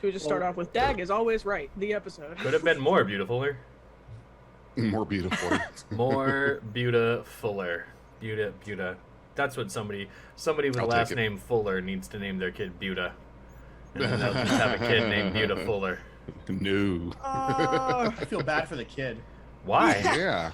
we just start off with Dag is always right, the episode. Could have been more beautifuler. More beautiful. More beautifuler. Buta. That's what somebody with a last name Fuller needs to name their kid Buta. And then they'll just have a kid named Buta Fuller. No. I feel bad for the kid. Why? Yeah.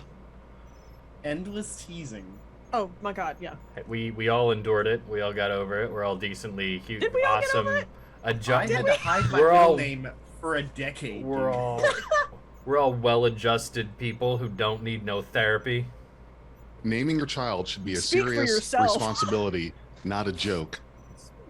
Endless teasing. Oh my god, yeah. We all endured it. We all got over it. We're all decently cute, Did we all awesome. get over it? I had to hide my middle name for a decade. We're all well-adjusted people who don't need no therapy. Naming your child should be a Speak for serious yourself. responsibility, not a joke.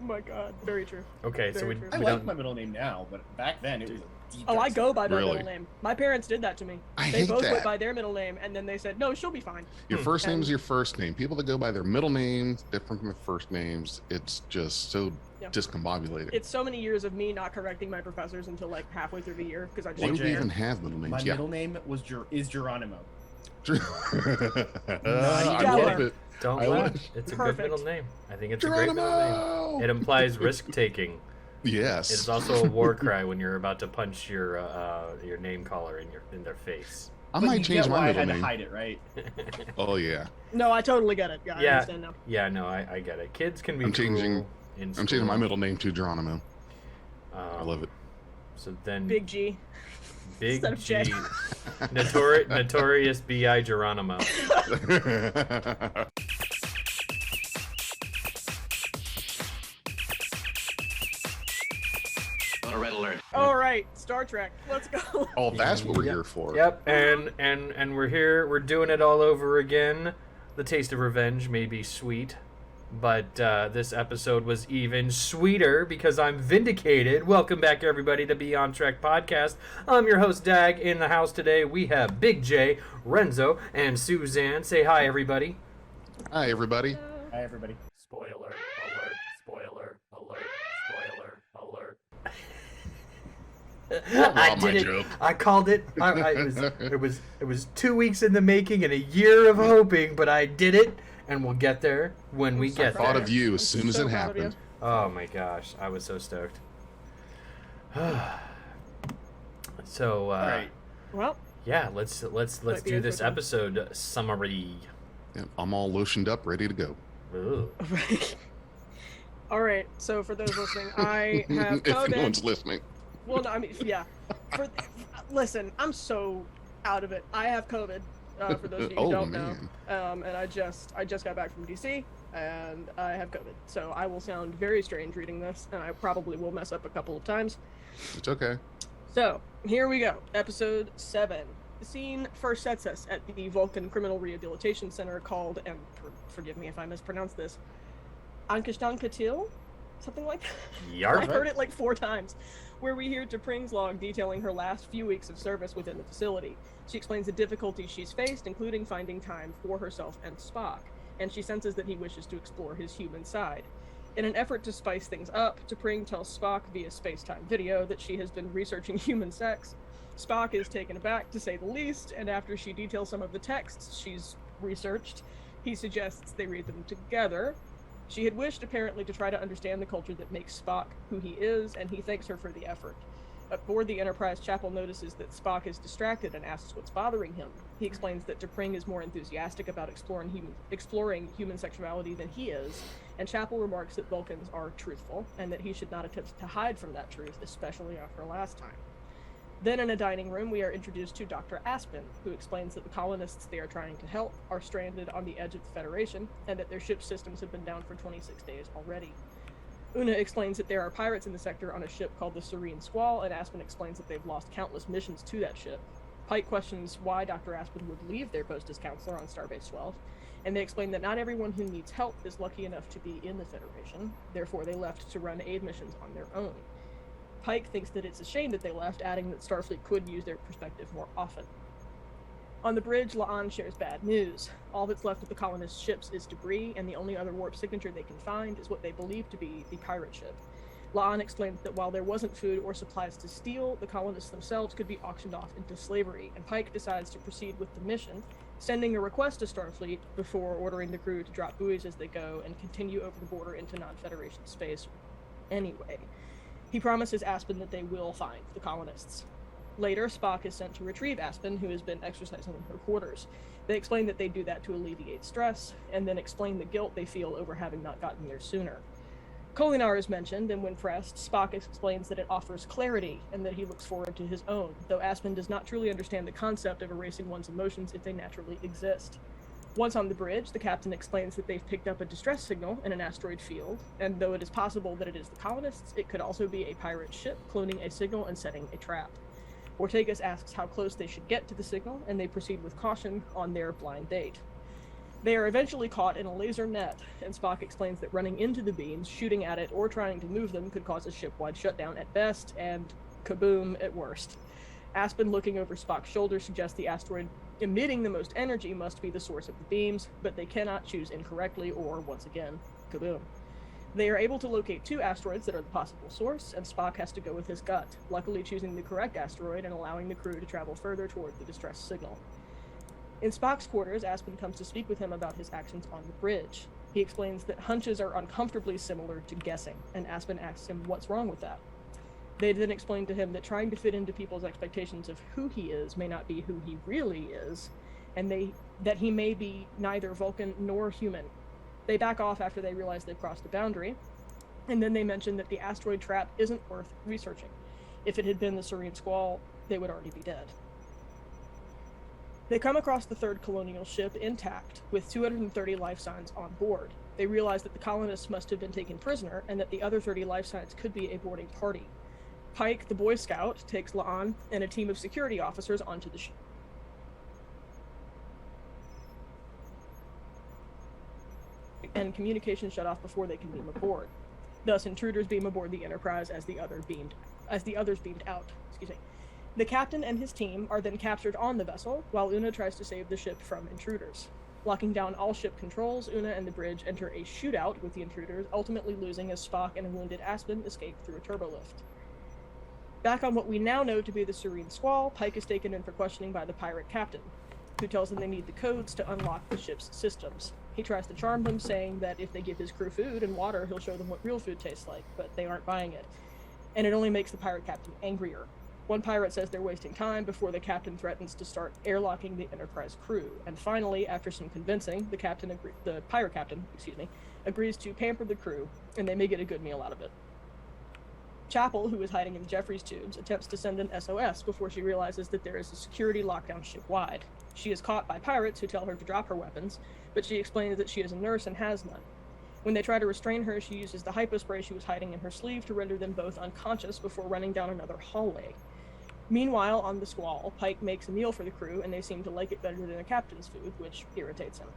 Oh my god, very true. Okay, so Very we true. I don't. like my middle name now, but back then it was a deep. Oh, I go by my Really? middle name. My parents did that to me. I They hate both that. went by their middle name, and then they said, no, she'll be fine. Your first name And- is your first name. People that go by their middle names, different from their first names, it's just so Yeah. discombobulated. It's so many years of me not correcting my professors until like halfway through the year, because I just Why do don't we care. even have middle My names? Yeah. middle name is Geronimo. I Stellar. love it. Don't I laugh. like- It's a Perfect. good middle name. I think it's a great middle name. Geronimo! It implies risk-taking. Yes. It's also a war cry when you're about to punch your name caller in their face. I But might you change get my why I middle had name. to hide it, right? Oh yeah. No, I totally get it. Yeah, I Yeah. understand now. Yeah, no, I get it. Kids can be I'm changing- cruel in I'm changing my school. middle name to Geronimo. I love it. So then, Big G. Big instead of J. G, notorious B.I. Geronimo. Red alert. All right, Star Trek. Let's go. Oh, that's what we're Yep. here for. Yep, and we're here. We're doing it all over again. The taste of revenge may be sweet, but this episode was even sweeter because I'm vindicated. Welcome back, everybody, to Be On Trek Podcast. I'm your host, Dag. In the house today, we have Big J, Renzo, and Suzanne. Say hi, everybody. Hi, everybody. Hi, everybody. Spoiler alert, spoiler alert, spoiler alert. I Rob my did it. joke. I called it. It was 2 weeks in the making and a year of hoping, but I did it, and we'll get there when we get Thought there. of you as soon as So it proud of you. happened. Oh my gosh, I was so stoked. So Right. Well, yeah, let's Might be do a this quick one. episode summary. Yeah, I'm all lotioned up, ready to go. Ooh. all right. So for those listening, I have if no COVID. one's listening. Well, no, I mean, yeah. Listen, I'm so out of it. I have COVID. For those of you who Oh, don't man. know, and I just got back from DC, and I have COVID. So I will sound very strange reading this, and I probably will mess up a couple of times. It's okay. So here we go. Episode 7. The scene first sets us at the Vulcan Criminal Rehabilitation Center called, and forgive me if I mispronounce this, Ankishtan Katil? Something like that. Yarp. I've heard it like 4 times, where we hear T'Pring's log detailing her last few weeks of service within the facility. She explains the difficulties she's faced, including finding time for herself and Spock, and she senses that he wishes to explore his human side. In an effort to spice things up, T'Pring tells Spock via space-time video that she has been researching human sex. Spock is taken aback, to say the least, and after she details some of the texts she's researched, he suggests they read them together. She had wished, apparently, to try to understand the culture that makes Spock who he is, and he thanks her for the effort. Aboard the Enterprise, Chapel notices that Spock is distracted and asks what's bothering him. He explains that T'Pring is more enthusiastic about exploring human sexuality than he is, and Chapel remarks that Vulcans are truthful, and that he should not attempt to hide from that truth, especially after last time. Then in a dining room, we are introduced to Dr. Aspen, who explains that the colonists they are trying to help are stranded on the edge of the Federation, and that their ship systems have been down for 26 days already. Una explains that there are pirates in the sector on a ship called the Serene Squall, and Aspen explains that they've lost countless missions to that ship. Pike questions why Dr. Aspen would leave their post as counselor on Starbase 12, and they explain that not everyone who needs help is lucky enough to be in the Federation, therefore they left to run aid missions on their own. Pike thinks that it's a shame that they left, adding that Starfleet could use their perspective more often. On the bridge, La'an shares bad news. All that's left of the colonists' ships is debris, and the only other warp signature they can find is what they believe to be the pirate ship. La'an explains that while there wasn't food or supplies to steal, the colonists themselves could be auctioned off into slavery, and Pike decides to proceed with the mission, sending a request to Starfleet before ordering the crew to drop buoys as they go and continue over the border into non-Federation space anyway. He promises Aspen that they will find the colonists. Later, Spock is sent to retrieve Aspen, who has been exercising in her quarters. They explain that they do that to alleviate stress, and then explain the guilt they feel over having not gotten there sooner. Kolinar is mentioned, and when pressed, Spock explains that it offers clarity and that he looks forward to his own, though Aspen does not truly understand the concept of erasing one's emotions if they naturally exist. Once on the bridge, the captain explains that they've picked up a distress signal in an asteroid field, and though it is possible that it is the colonists, it could also be a pirate ship cloning a signal and setting a trap. Ortegas asks how close they should get to the signal, and they proceed with caution on their blind date. They are eventually caught in a laser net, and Spock explains that running into the beams, shooting at it, or trying to move them could cause a ship-wide shutdown at best, and kaboom at worst. Aspen, looking over Spock's shoulder, suggests the asteroid emitting the most energy must be the source of the beams, but they cannot choose incorrectly, or, once again, kaboom. They are able to locate 2 asteroids that are the possible source, and Spock has to go with his gut, luckily choosing the correct asteroid and allowing the crew to travel further toward the distress signal. In Spock's quarters, Aspen comes to speak with him about his actions on the bridge. He explains that hunches are uncomfortably similar to guessing, and Aspen asks him what's wrong with that. They then explain to him that trying to fit into people's expectations of who he is may not be who he really is, and that he may be neither Vulcan nor human. They back off after they realize they've crossed a boundary, and then they mention that the asteroid trap isn't worth researching. If it had been the Serene Squall, they would already be dead. They come across the 3rd colonial ship intact, with 230 life signs on board. They realize that the colonists must have been taken prisoner, and that the other 30 life signs could be a boarding party. Pike, the Boy Scout, takes La'an and a team of security officers onto the ship. And communication shut off before they can beam aboard. Thus, intruders beam aboard the Enterprise as the others beamed out. The captain and his team are then captured on the vessel, while Una tries to save the ship from intruders. Locking down all ship controls, Una and the bridge enter a shootout with the intruders, ultimately losing as Spock and a wounded Aspen escape through a turbolift. Back on what we now know to be the Serene Squall, Pike is taken in for questioning by the pirate captain, who tells them they need the codes to unlock the ship's systems. He tries to charm them, saying that if they give his crew food and water, he'll show them what real food tastes like, but they aren't buying it. And it only makes the pirate captain angrier. One pirate says they're wasting time before the captain threatens to start airlocking the Enterprise crew. And finally, after some convincing, the pirate captain agrees to pamper the crew, and they may get a good meal out of it. Chapel, who is hiding in the Jeffries tubes, attempts to send an SOS before she realizes that there is a security lockdown ship-wide. She is caught by pirates who tell her to drop her weapons, but she explains that she is a nurse and has none. When they try to restrain her, she uses the hypospray she was hiding in her sleeve to render them both unconscious before running down another hallway. Meanwhile, on the Squall, Pike makes a meal for the crew, and they seem to like it better than the captain's food, which irritates him.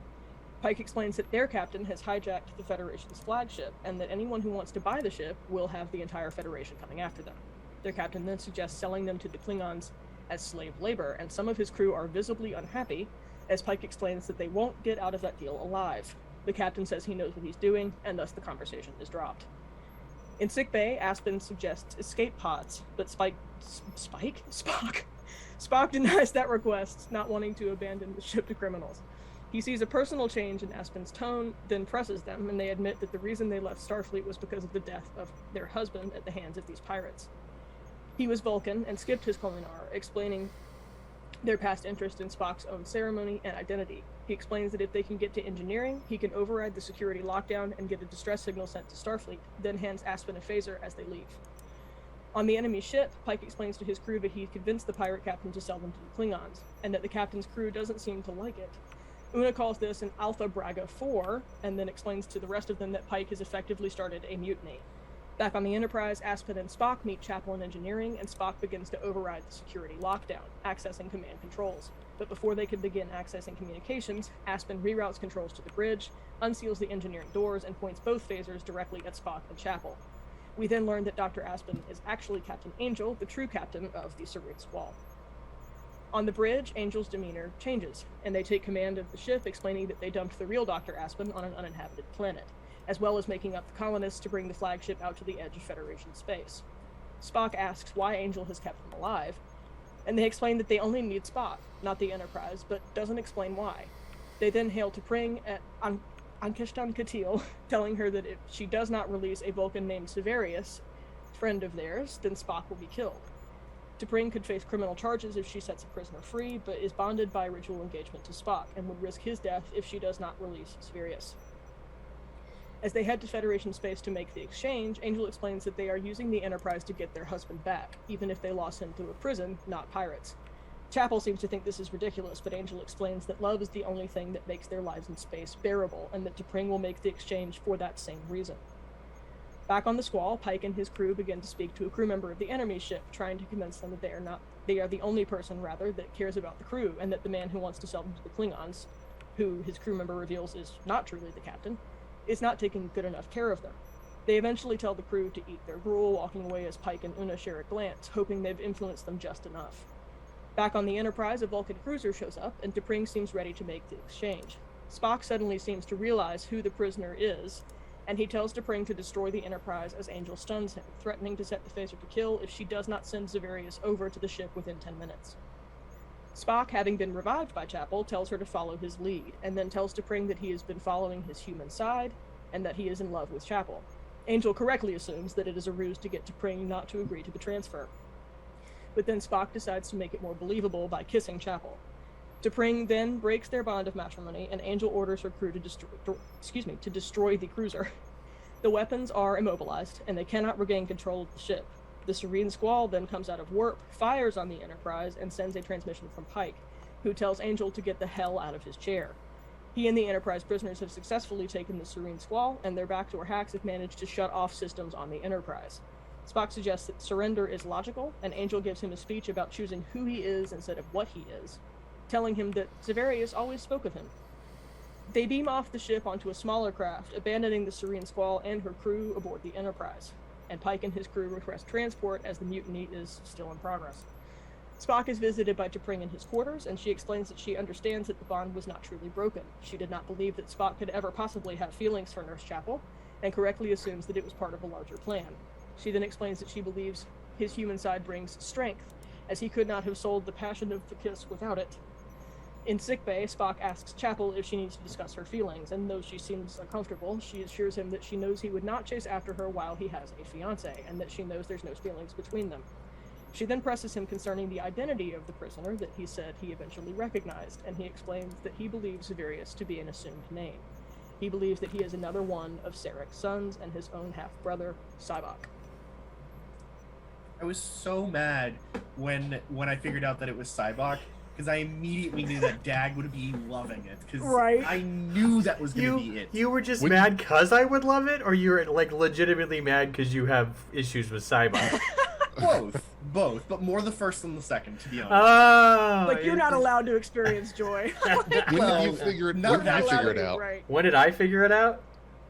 Pike explains that their captain has hijacked the Federation's flagship, and that anyone who wants to buy the ship will have the entire Federation coming after them. Their captain then suggests selling them to the Klingons as slave labor, and some of his crew are visibly unhappy, as Pike explains that they won't get out of that deal alive. The captain says he knows what he's doing, and thus the conversation is dropped. In sickbay, Aspen suggests escape pods, but Spock denies that request, not wanting to abandon the ship to criminals. He sees a personal change in Aspen's tone, then presses them, and they admit that the reason they left Starfleet was because of the death of their husband at the hands of these pirates. He was Vulcan and skipped his Kolinar, explaining their past interest in Spock's own ceremony and identity. He explains that if they can get to engineering, he can override the security lockdown and get a distress signal sent to Starfleet, then hands Aspen a phaser as they leave. On the enemy ship, Pike explains to his crew that he convinced the pirate captain to sell them to the Klingons, and that the captain's crew doesn't seem to like it. Una calls this an Alpha Braga 4, and then explains to the rest of them that Pike has effectively started a mutiny. Back on the Enterprise, Aspen and Spock meet Chapel in engineering, and Spock begins to override the security lockdown, accessing command controls. But before they can begin accessing communications, Aspen reroutes controls to the bridge, unseals the engineering doors, and points both phasers directly at Spock and Chapel. We then learn that Dr. Aspen is actually Captain Angel, the true captain of the Serene Squall. On the bridge, Angel's demeanor changes, and they take command of the ship, explaining that they dumped the real Dr. Aspen on an uninhabited planet, as well as making up the colonists to bring the flagship out to the edge of Federation space. Spock asks why Angel has kept them alive, and they explain that they only need Spock, not the Enterprise, but doesn't explain why. They then hail to Pring at Ankeshtan Katil, telling her that if she does not release a Vulcan named Severius, friend of theirs, then Spock will be killed. T'Pring could face criminal charges if she sets a prisoner free, but is bonded by ritual engagement to Spock, and would risk his death if she does not release Sirius. As they head to Federation space to make the exchange, Angel explains that they are using the Enterprise to get their husband back, even if they lost him to a prison, not pirates. Chapel seems to think this is ridiculous, but Angel explains that love is the only thing that makes their lives in space bearable, and that T'Pring will make the exchange for that same reason. Back on the Squall, Pike and his crew begin to speak to a crew member of the enemy ship, trying to convince them that they are the only person, that cares about the crew, and that the man who wants to sell them to the Klingons, who his crew member reveals is not truly the captain, is not taking good enough care of them. They eventually tell the crew to eat their gruel, walking away as Pike and Una share a glance, hoping they've influenced them just enough. Back on the Enterprise, a Vulcan cruiser shows up, and T'Pring seems ready to make the exchange. Spock suddenly seems to realize who the prisoner is, and he tells T'Pring to destroy the Enterprise as Angel stuns him, threatening to set the phaser to kill if she does not send Xaverius over to the ship within 10 minutes. Spock, having been revived by Chapel, tells her to follow his lead, and then tells T'Pring that he has been following his human side, and that he is in love with Chapel. Angel correctly assumes that it is a ruse to get T'Pring not to agree to the transfer. But then Spock decides to make it more believable by kissing Chapel. T'Pring then breaks their bond of matrimony, and Angel orders her crew to destroy the cruiser. The weapons are immobilized, and they cannot regain control of the ship. The Serene Squall then comes out of warp, fires on the Enterprise, and sends a transmission from Pike, who tells Angel to get the hell out of his chair. He and the Enterprise prisoners have successfully taken the Serene Squall, and their backdoor hacks have managed to shut off systems on the Enterprise. Spock suggests that surrender is logical, and Angel gives him a speech about choosing who he is instead of what he is, telling him that Xaverius always spoke of him. They beam off the ship onto a smaller craft, abandoning the Serene Squall and her crew aboard the Enterprise, and Pike and his crew request transport as the mutiny is still in progress. Spock is visited by T'Pring in his quarters, and she explains that she understands that the bond was not truly broken. She did not believe that Spock could ever possibly have feelings for Nurse Chapel, and correctly assumes that it was part of a larger plan. She then explains that she believes his human side brings strength, as he could not have sold the passion of the kiss without it. In sickbay, Spock asks Chapel if she needs to discuss her feelings, and though she seems uncomfortable, she assures him that she knows he would not chase after her while he has a fiancé, and that she knows there's no feelings between them. She then presses him concerning the identity of the prisoner that he said he eventually recognized, and he explains that he believes Xaverius to be an assumed name. He believes that he is another one of Sarek's sons and his own half-brother, Sybok. I was so mad when I figured out that it was Sybok, because I immediately knew that Dag would be loving it. Because Right. I knew that was going to be it. You were just mad because I would love it, or you're like legitimately mad because you have issues with Sybok? Both, but more the first than the second, to be honest. Oh, Like, you're not allowed to experience joy. When did you figure it out? Right. When did I figure it out?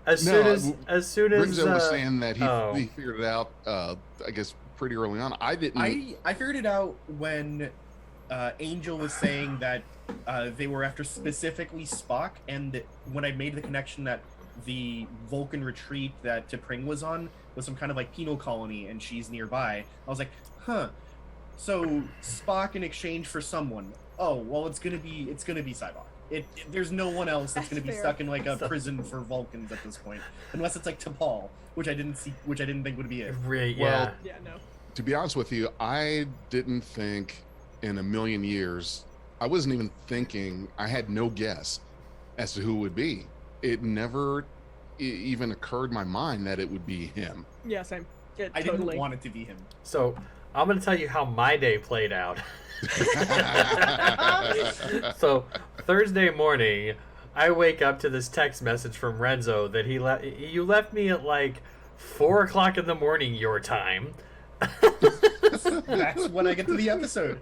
As soon as Rinzo was saying that he he figured it out, I guess, pretty early on. I didn't. I figured it out when Angel was saying that they were after specifically Spock, and when I made the connection that the Vulcan retreat that T'Pring was on was some kind of like penal colony and she's nearby, I was like, huh. So Spock in exchange for someone. Oh, well, it's gonna be Sybok. There's no one else that's gonna be stuck in like a prison for Vulcans at this point, unless it's like T'Pol, which I didn't think would be it. Right, Well, Yeah, no. To be honest with you, I didn't think in a million years. I wasn't even thinking. I had no guess as to who it would be. It never even occurred in my mind that it would be him. Yeah, same. Yeah, I totally. didn't want it to be him. So I'm gonna tell you how my day played out. So Thursday morning, I wake up to this text message from Renzo that you left me at like 4 o'clock in the morning your time. That's when I get to the episode.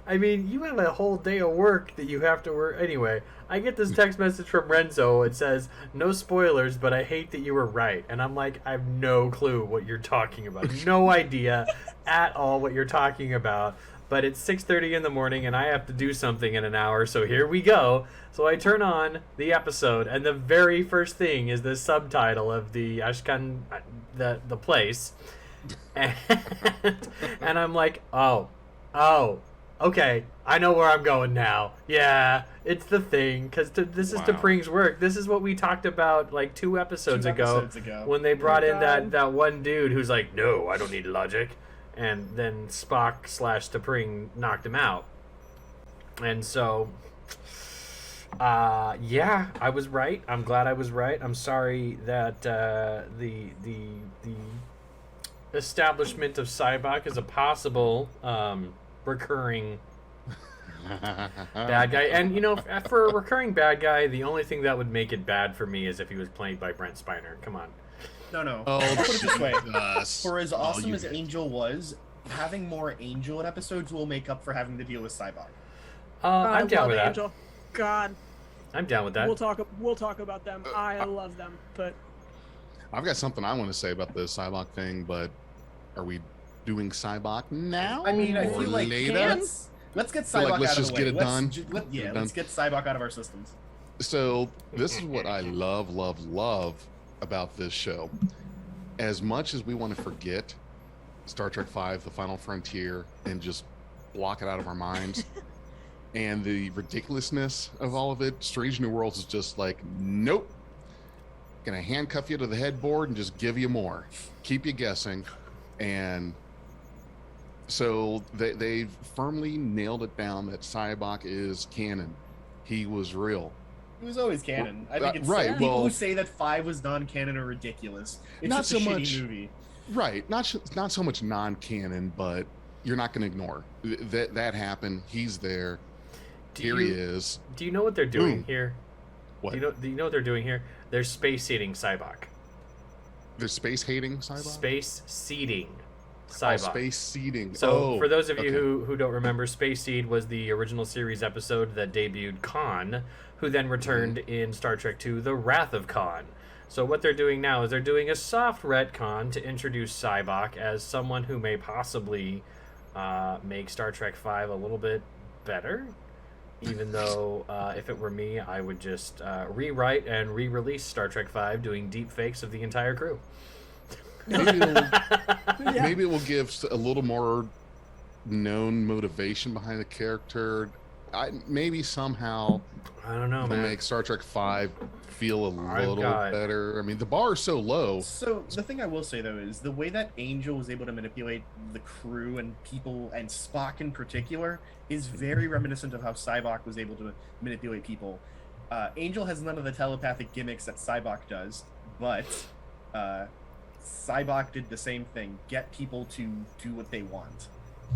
I mean, you have a whole day of work that you have to work. Anyway, I get this text message from Renzo. It says, "No spoilers, but I hate that you were right." And I'm like, I have no clue what you're talking about. No idea at all what you're talking about. But it's 6:30 in the morning, and I have to do something in an hour, so here we go. So I turn on the episode, and the very first thing is the subtitle of the Ashkan, the place. And I'm like, oh, Okay, I know where I'm going now. Yeah, it's the thing, because this is Wow. T'Pring's work. This is what we talked about like two episodes ago when they brought in that one dude who's like, no, I don't need logic. And then Spock/T'Pring knocked him out. And so, yeah, I was right. I'm glad I was right. I'm sorry that the establishment of Cybok as a possible recurring bad guy, and you know, for a recurring bad guy, the only thing that would make it bad for me is if he was played by Brent Spiner. Come on. No. Oh, Put it this way: Jesus. for as awesome you as guys. Angel was, having more Angel in episodes will make up for having to deal with Cybok. I I'm down love with that. Angel. God, I'm down with that. we'll talk about them. I love them, but I've got something I want to say about the Cybok thing, but are we doing Cybok now? I mean, I or feel like later? let's get feel Cybok like let's out just of the way. get it done. Let's get Cybok out of our systems. So this is what I love about this show. As much as we want to forget Star Trek V, The Final Frontier, and just block it out of our minds, and the ridiculousness of all of it, Strange New Worlds is just like, nope. Gonna handcuff you to the headboard and just give you more. Keep you guessing. And so they've firmly nailed it down that Cybok is canon. He was real. He was always canon. I think it's right, people well- who say that 5 was non-canon are ridiculous. It's Not just so a shitty much- movie. Right. Not so much non-canon, but you're not going to ignore that happened. He's there. Here he is. Do you know what they're doing Boom. here? What? Do you know what they're doing here? They're space seeding Cybok. They're space hating Cybok. Space seeding Oh, Cybok. space seeding. So, Oh, for those of you okay. who don't remember, Space Seed was the original series episode that debuted Khan, who then returned in Star Trek II, The Wrath of Khan. So what they're doing now is they're doing a soft retcon to introduce Cybok as someone who may possibly make Star Trek V a little bit better. Even though, if it were me, I would just rewrite and re-release Star Trek V doing deep fakes of the entire crew. Maybe it will give a little more known motivation behind the character. Maybe somehow I don't know, it'll man. make Star Trek V feel a I've little got- better. I mean, the bar is so low. So the thing I will say though is the way that Angel was able to manipulate the crew and people and Spock in particular is very reminiscent of how Cybok was able to manipulate people. Angel has none of the telepathic gimmicks that Cybok does, but Cybok did the same thing: get people to do what they want.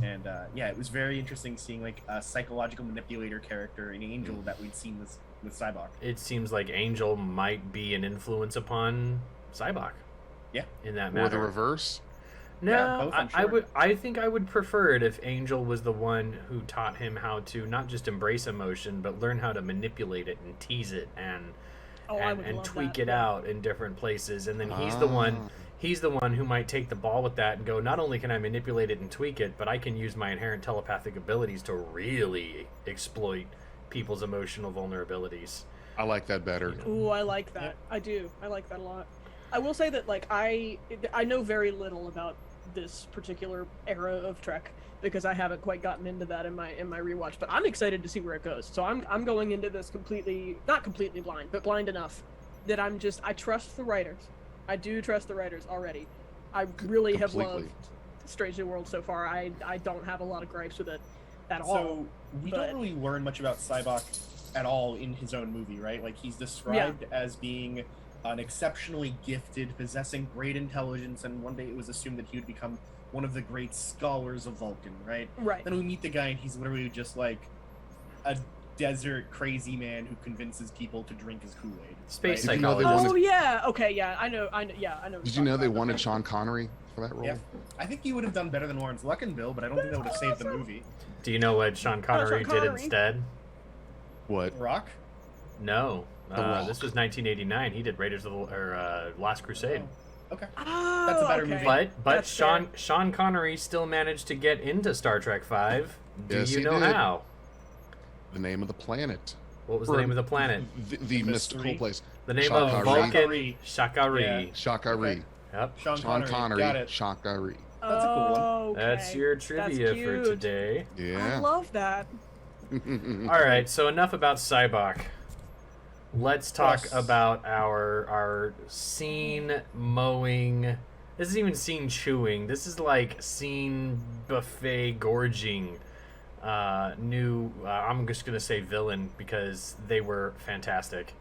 And yeah, it was very interesting seeing like a psychological manipulator character in Angel that we'd seen with Cybok. It seems like Angel might be an influence upon Cybok. Yeah. In that Or matter. the reverse. No, Yeah, both, I'm sure. I think I would prefer it if Angel was the one who taught him how to not just embrace emotion, but learn how to manipulate it and tease it and I would and love tweak that. it out in different places. And then he's the one who might take the ball with that and go, not only can I manipulate it and tweak it, but I can use my inherent telepathic abilities to really exploit people's emotional vulnerabilities. I like that better. Ooh, I like that. I do. I like that a lot. I will say that like I know very little about this particular era of Trek because I haven't quite gotten into that in my rewatch, but I'm excited to see where it goes. So I'm going into this not completely blind, but blind enough that I trust the writers. I do trust the writers already. I really have loved Strange New World so far. I don't have a lot of gripes with it at all. So we but- don't really learn much about Cybok at all in his own movie, right? Like he's described as being an exceptionally gifted, possessing great intelligence, and one day it was assumed that he would become one of the great scholars of Vulcan, right? Right. Then we meet the guy, and he's literally just like a desert crazy man who convinces people to drink his Kool-Aid. Space Did you know they psychologist. wanted- Oh yeah. Okay. Yeah. I know. Yeah. I know. Did you know they wanted Sean Connery for that role? Yeah, I think he would have done better than Lawrence Luckinbill, but I don't think that would have saved the movie. Do you know what Sean Connery did Connery. instead? What? Rock? No. Rock. This was 1989. He did Raiders of the Last Crusade. Oh, okay. Oh, That's a better okay. movie. But That's Sean Connery still managed to get into Star Trek V. Do Yes, you he know did. how? The name of the planet. What was the Or name of the planet? The mystical mystery? place. The name Shakari. of Vulcan Shakari. Shakari. Yeah. Shakari. Yep. Sean Sean Connery. Connery. Got it. Shakari. That's a cool one. Okay. That's your trivia for cute. today. I Yeah. love that. All right, so enough about Cybok. Let's talk Yes. about our scene mowing. This isn't even scene chewing. This is like scene buffet gorging. New. I'm just gonna say villain because they were fantastic.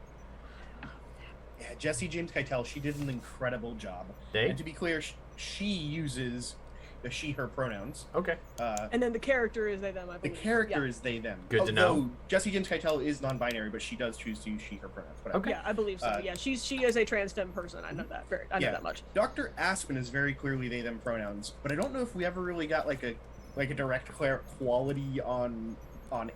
Yeah, Jesse James Keitel, she did an incredible job. They? And to be clear, she uses the she/her pronouns. Okay. And then the character is they them. I The believe. character Yeah. is they them. Good to know. Although Jesse James Keitel is non-binary, but she does choose to use she/her pronouns. Whatever. Okay. Yeah, I believe so. Yeah, she is a trans femme person. I know that. I know Yeah. that much. Dr. Aspen is very clearly they them pronouns, but I don't know if we ever really got like a direct quality on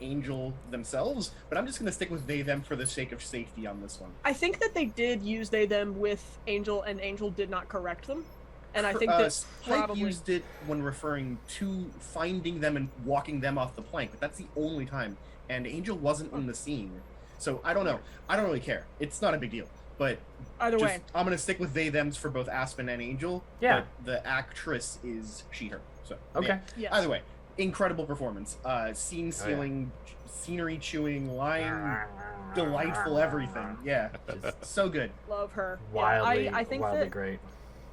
Angel themselves. But I'm just gonna stick with they them for the sake of safety on this one. I think that they did use they them with Angel, and Angel did not correct them. And I think that Spike probably used it when referring to finding them and walking them off the plank, but that's the only time. And Angel wasn't in the scene, so I don't know. I don't really care. It's not a big deal. But either way. I'm gonna stick with they thems for both Aspen and Angel. Yeah. But the actress is she/her. So Okay. yeah. Yes. Either way, incredible performance. Scene stealing, scenery chewing, line, delightful everything. Yeah, so good. Love her. Wildly, yeah, I think wildly that great.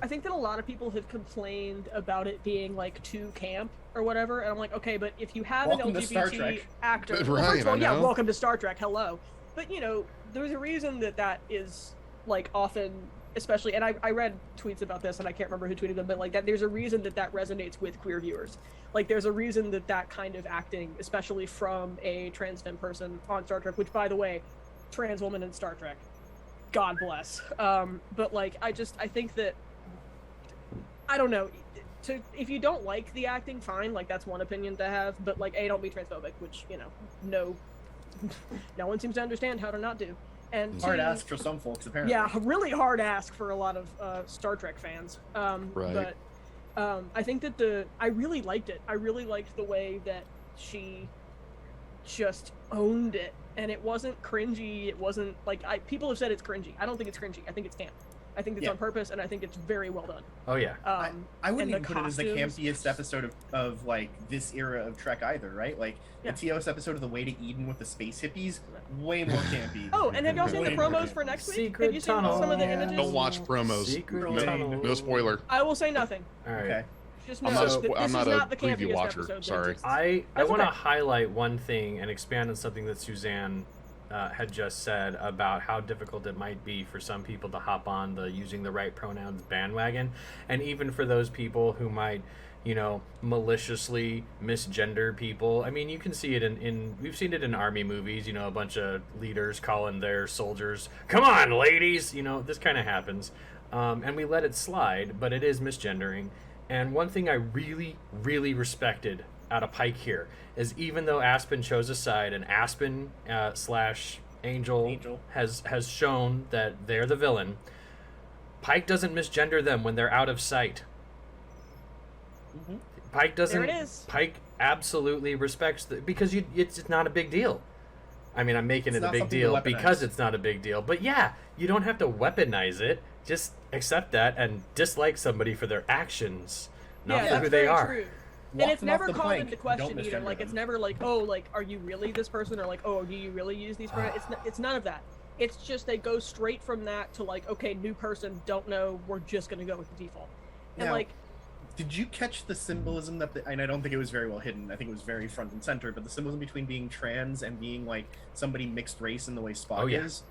I think that a lot of people have complained about it being like too camp or whatever, and I'm like, okay, but if you have Welcome an to Star LGBT Trek. actor, Right, well, first of all, I yeah, know. welcome to Star Trek. Hello, but you know, there's a reason that is like often, especially, and I read tweets about this, and I can't remember who tweeted them, but like that, there's a reason that resonates with queer viewers. Like, there's a reason that kind of acting, especially from a trans femme person on Star Trek, which, by the way, trans woman in Star Trek, God bless. But like, I think that, I don't know. If you don't like the acting, fine. Like, that's one opinion to have. But like, don't be transphobic, which no one seems to understand how to not do. And Hard two, ask for some folks, apparently. yeah, really hard ask for a lot of Star Trek fans. Right. But I think that I really liked it. I really liked the way that she just owned it, and it wasn't cringy. It wasn't like people have said it's cringy. I don't think it's cringy. I think it's camp. I think it's on purpose, and I think it's very well done. Oh yeah. I wouldn't and even the put it as the costumes. campiest episode of like this era of Trek either, right? Like Yeah. the TOS episode of The Way to Eden with the space hippies, way more campy. Oh, and have y'all seen the Way more promos campy. for next week? Secret Have you seen tunnel. some of the images? Don't watch promos. Secret No- tunnel. No spoiler. I will say nothing. All right. Okay. Just know I'm not a that spo- this I'm is not a not the preview campiest watcher, episode. that sorry. exists. I That's want to okay. highlight one thing and expand on something that Suzanne had just said about how difficult it might be for some people to hop on the using the right pronouns bandwagon, and even for those people who might, maliciously misgender people. I mean, you can see it in we've seen it in army movies. A bunch of leaders calling their soldiers, "Come on, ladies!" This kind of happens, and we let it slide, but it is misgendering. And one thing I really, really respected out of Pike here is even though Aspen chose a side and Aspen / Angel has shown that they're the villain, Pike doesn't misgender them when they're out of sight. Mhm. Pike doesn't. There it is. Pike absolutely respects because it's not a big deal. I mean, I'm making It's it a not big something to deal weaponize. because it's not a big deal. But yeah, you don't have to weaponize it. Just accept that and dislike somebody for their actions, not yeah, for that's who they very are. true. Walk And it's them off never the called plank. into Don't question either. misgender Like, it's them. never like, oh, like, are you really this person? Or like, oh, do you really use these pronouns? It's none of that. It's just they go straight from that to like, okay, new person, don't know, we're just gonna go with the default. And Now, like, Did you catch the symbolism and I don't think it was very well hidden. I think it was very front and center, but the symbolism between being trans and being like somebody mixed race in the way Spock Oh, yeah. is.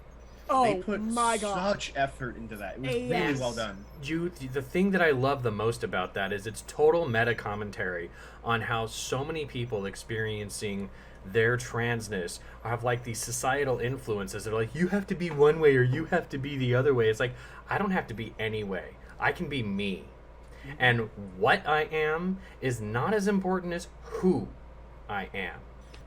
oh They put my god, such effort into that. It was Yes. really well done. The thing that I love the most about that is it's total meta commentary on how so many people experiencing their transness have like these societal influences that are like, you have to be one way or you have to be the other way. It's like, I don't have to be any way. I can be me. And what I am is not as important as who I am.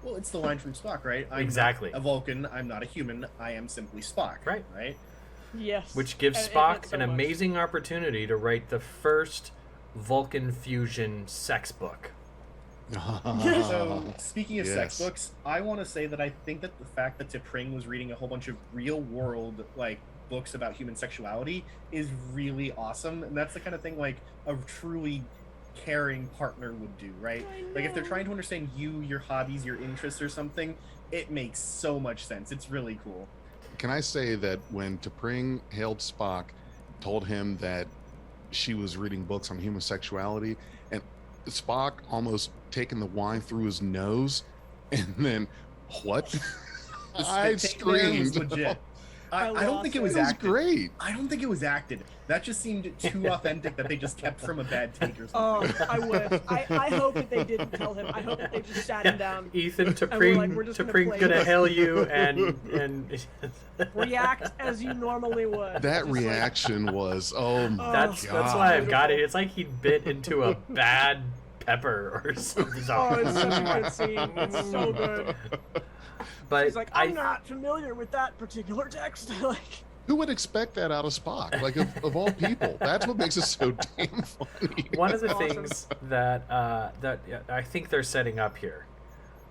Well, it's the line from Spock, right? I'm Exactly. not a Vulcan. I'm not a human. I am simply Spock. Right. Right. yes. Which gives And it Spock meant so an much. amazing opportunity to write the first Vulcan fusion sex book. So, speaking of sex Yes. books, I want to say that I think that the fact that T'Pring was reading a whole bunch of real world like books about human sexuality is really awesome, and that's the kind of thing like a truly caring partner would do, right? Like if they're trying to understand you, your hobbies, your interests or something, it makes so much sense. It's really cool. Can I say that when T'Pring hailed Spock, told him that she was reading books on homosexuality, and Spock almost taking the wine through his nose, and then what? I screamed. Legit. I don't think it was It was acted. great. I don't think it was acted. That just seemed too authentic that they just kept from a bad take or something. Oh, I wish. I hope that they didn't tell him. I hope that they just sat him down. Ethan, we're just gonna T'Pring's play gonna this. hail you and React as you normally would. That Just like, reaction was, oh my that's god. why I've got it. It's like he bit into a bad pepper or something. oh, it's such a good scene. It's so good. But He's like, I'm not familiar with that particular text. Like, Who would expect that out of Spock? Like, of all people, that's what makes it so damn funny. one of the Awesome. things that that I think they're setting up here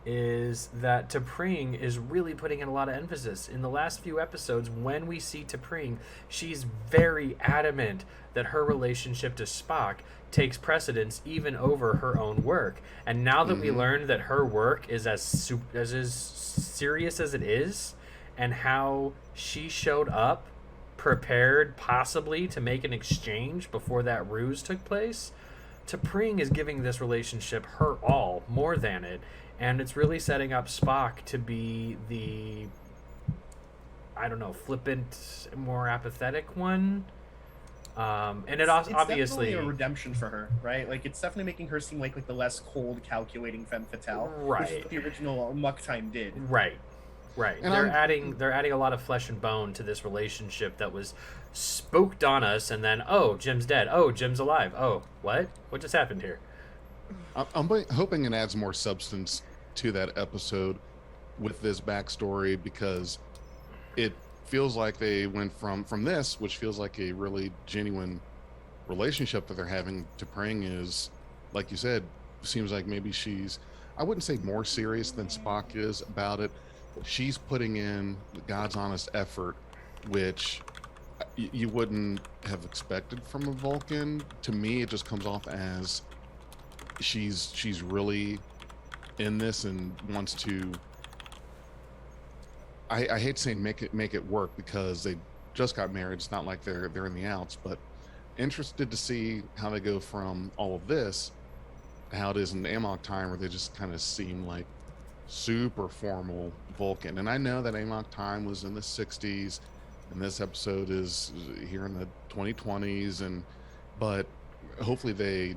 is that T'Pring is really putting in a lot of emphasis. In the last few episodes, when we see T'Pring, she's very adamant that her relationship to Spock takes precedence even over her own work. And now that we learned that her work is as serious as it is, and how she showed up prepared possibly to make an exchange before that ruse took place, T'Pring is giving this relationship her all, more than it, and it's really setting up Spock to be the, I don't know, flippant, more apathetic one. And it also It's obviously definitely a redemption for her, right? Like it's definitely making her seem like the less cold, calculating femme fatale, which is Right. what the original Muck Time did. Right. And They're adding a lot of flesh and bone to this relationship that was spooked on us, and then Jim's dead. Oh, Jim's alive. Oh, what? What just happened here? I'm hoping it adds more substance to that episode with this backstory, because it feels like they went from this, which feels like a really genuine relationship that they're having, to T'Pring is, like you said, seems like maybe she's, I wouldn't say more serious than Spock is about it. She's putting in God's honest effort, which you wouldn't have expected from a Vulcan. To me, it just comes off as she's really in this and wants to. I hate saying make it work, because they just got married. It's not like they're in the outs, but interested to see how they go from all of this, how it is in the Amok time, where they just kind of seem like super formal Vulcan. And I know that Amok time was in the 60s, and this episode is here in the 2020s, but hopefully they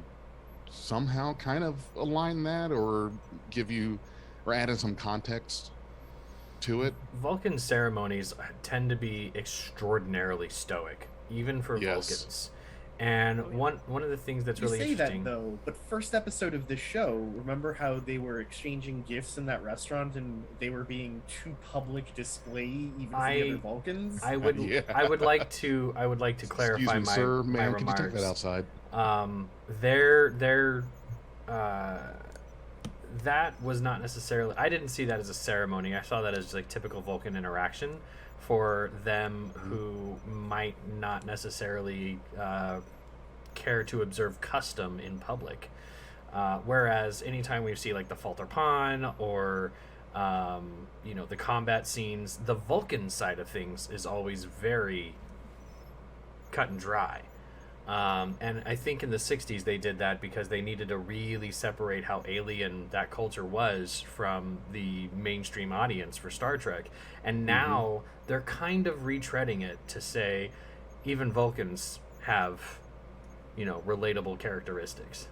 somehow kind of align that, or give you, or add in some context to it. Vulcan ceremonies tend to be extraordinarily stoic, even for Yes. Vulcans. And one of the things that's You really say interesting. that though, but first episode of this show, remember how they were exchanging gifts in that restaurant and they were being too public display even for the other Vulcans? I would Yeah. I would like to clarify Excuse me, my sir, my ma'am, could you take remarks. that outside? That was not necessarily, I didn't see that as a ceremony. I saw that as like typical Vulcan interaction for them who might not necessarily care to observe custom in public. Whereas anytime we see like the Falter Pawn or the combat scenes, the Vulcan side of things is always very cut and dry. And I think in the 60s they did that because they needed to really separate how alien that culture was from the mainstream audience for Star Trek. And now they're kind of retreading it to say even Vulcans have, relatable characteristics.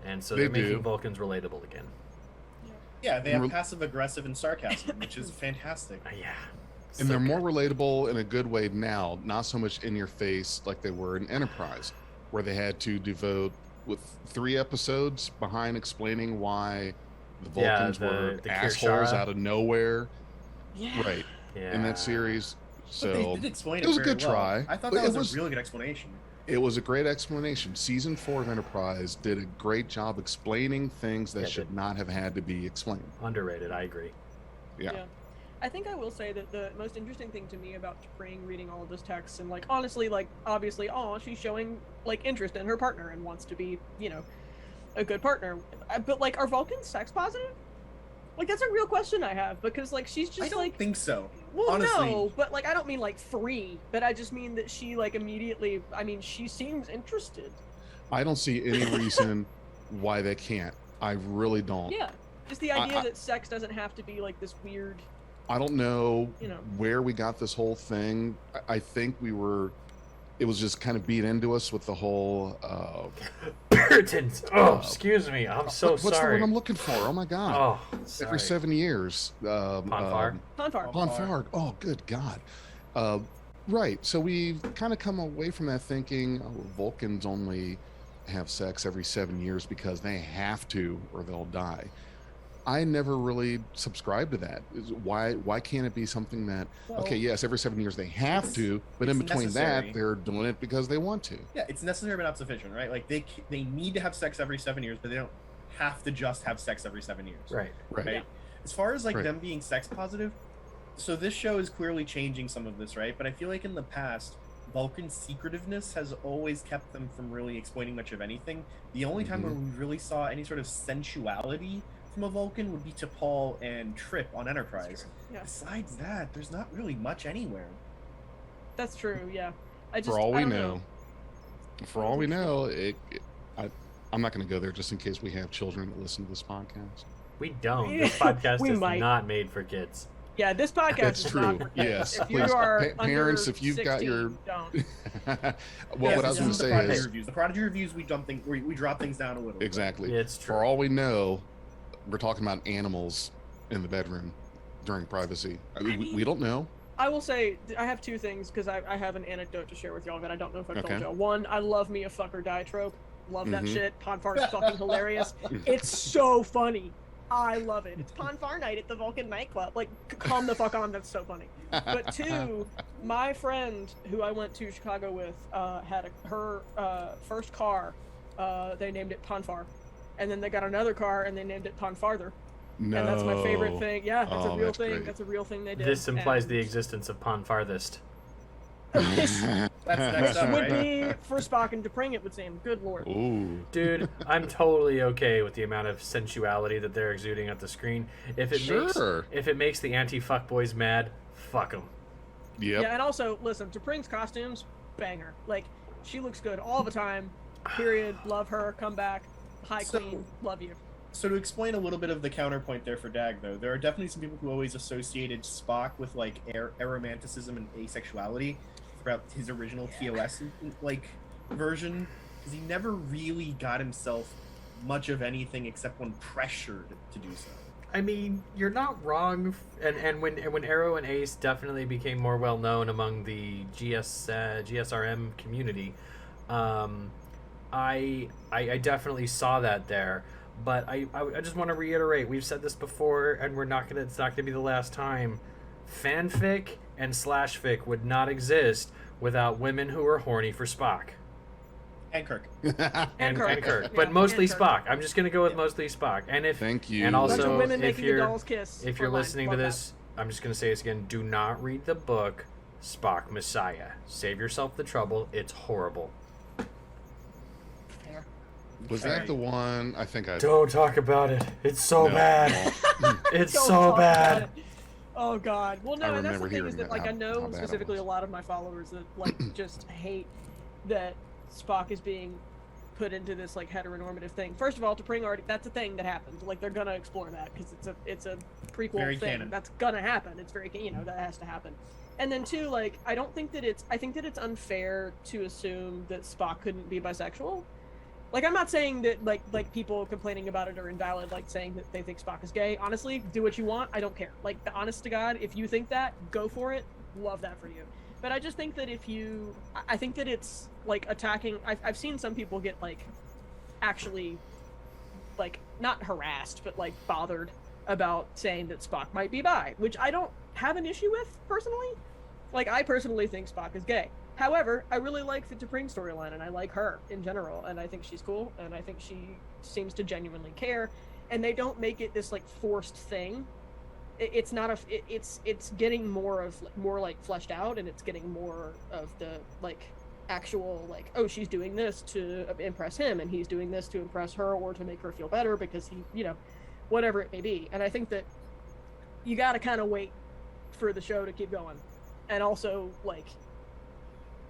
And so They they're making do. Vulcans relatable again. Yeah, they have passive aggressive and sarcasm, which is fantastic. Yeah. And they're more relatable in a good way now, not so much in your face like they were in Enterprise, where they had to devote with 3 episodes behind explaining why the Vulcans were the assholes Kirshara. out of nowhere. yeah. Right. Yeah. In that series. But So they did explain it was a very good well. try. I thought but that was a really good explanation. it was a great explanation. Season 4 of Enterprise did a great job explaining things that Yeah, should they- not have had to be explained. Underrated, I agree. Yeah. I think I will say that the most interesting thing to me about T'Pring reading all of this text and, like, honestly, like, obviously, she's showing, like, interest in her partner and wants to be, a good partner. But like, are Vulcans sex positive? Like, that's a real question I have, because like she's just I don't like think so. well, honestly. no, but like I don't mean like free, but I just mean that she like immediately. I mean, she seems interested. I don't see any reason why they can't. I really don't. Yeah, just the idea that sex doesn't have to be like this weird. I don't know, You know. where we got this whole thing. I think it was just kind of beat into us with the whole Puritans. Oh, excuse me. I'm so what's the sorry. word I'm looking for? Oh my god. Oh, sorry. Every 7 years. Ponfar. Ponfar. Ponfar. Oh, good God. Right. So we've kind of come away from that thinking, oh, Vulcans only have sex every 7 years because they have to or they'll die. I never really subscribed to that. Why can't it be something that, Well, okay, yes, every 7 years they have to, but in it's between necessary. that, they're doing it because they want to. Yeah, it's necessary but not sufficient, right? Like they need to have sex every 7 years, but they don't have to just have sex every 7 years. Right. Right. Right. As far as like Right. them being sex positive, so this show is clearly changing some of this, right? But I feel like in the past, Vulcan's secretiveness has always kept them from really explaining much of anything. The only time where we really saw any sort of sensuality from a Vulcan would be to Paul and Trip on Enterprise. Yeah, Besides that, there's not really much anywhere. that's true. Yeah, I just For all I we don't know, I'm not going to go there just in case we have children that listen to this podcast. We don't. This podcast We is might. not made for kids. Yeah, this podcast That's is true. not for kids. Yes, If you please. are Parents, under if you've got 16, your don't. well, Yeah, what I was this going to is the say Prodigy is reviews. The Prodigy reviews, we drop things down a little. exactly. Yeah, it's true. For all we know, we're talking about animals in the bedroom during privacy. We don't know. I will say I have two things because I have an anecdote to share with y'all that I don't know if I've told Okay. y'all. One, I love me a fuck or die trope. Love that Mhm. shit. Ponfar is fucking hilarious. It's so funny. I love it. It's Ponfar night at the Vulcan nightclub. Like, calm the fuck on. That's so funny. But two, my friend who I went to Chicago with had her first car. They named it Ponfar, and then they got another car and they named it Ponfarther. No. And that's my favorite thing. Yeah, that's a Oh, real that's thing. great. That's a real thing they did. This implies And the existence of Pon Farthest. this That's next up, would right? be for Spock and T'Pring, it would seem. Good lord. Ooh. Dude, I'm totally okay with the amount of sensuality that they're exuding at the screen. If Sure. it makes the anti-fuckboys mad, fuck them. Yep. Yeah, and also, listen, T'Pring's costumes, banger. Like, she looks good all the time. Period. Love her. Come back. High So- queen. Love you. So to explain a little bit of the counterpoint there for Dag, though, there are definitely some people who always associated Spock with like aromanticism and asexuality throughout his original TOS like version, because he never really got himself much of anything except when pressured to do so. I mean, you're not wrong. And when Arrow and Ace definitely became more well known among the GSRM community, I definitely saw that there. But I just want to reiterate, we've said this before, and it's not gonna be the last time. Fanfic and slashfic would not exist without women who are horny for Spock. And Kirk. And Kirk. Kirk. Yeah, But mostly and Kirk. Spock. I'm just gonna go with Yeah. mostly Spock. And if Thank you. And Bunch also, of women if making the you're dolls kiss. if for you're mine. listening to Love that. this, I'm just gonna say this again. Do not read the book Spock Messiah. Save yourself the trouble. It's horrible. Fair. Was Okay. that the one? I think I. Don't talk about it. It's so No. bad. It's Don't so talk about bad. it. Oh god. Well, no, I and that's the remember thing is hearing that like how- I know how bad it specifically a was. lot of my followers that like just hate that Spock is being put into this like heteronormative thing. First of all, T'Pring already that's a thing that happened. Like they're gonna explore that because it's a prequel Very thing canon. that's gonna happen. It's very that has to happen. And then two, like I think that it's unfair to assume that Spock couldn't be bisexual. Like I'm not saying that like people complaining about it are invalid, like saying that they think Spock is gay. Honestly, do what you want. I don't care. Like the honest to God, if you think that, go for it. Love that for you. But I just think that I think that it's like attacking. I've seen some people get like actually like not harassed, but like bothered about saying that Spock might be bi, which I don't have an issue with personally. Like I personally think Spock is gay. However, I really like the T'Pring storyline, and I like her in general, and I think she's cool, and I think she seems to genuinely care. And they don't make it this like forced thing. It's not it's getting more like fleshed out, and it's getting more of the like actual like, oh, she's doing this to impress him and he's doing this to impress her or to make her feel better because he, you know, whatever it may be. And I think that you got to kind of wait for the show to keep going, and also like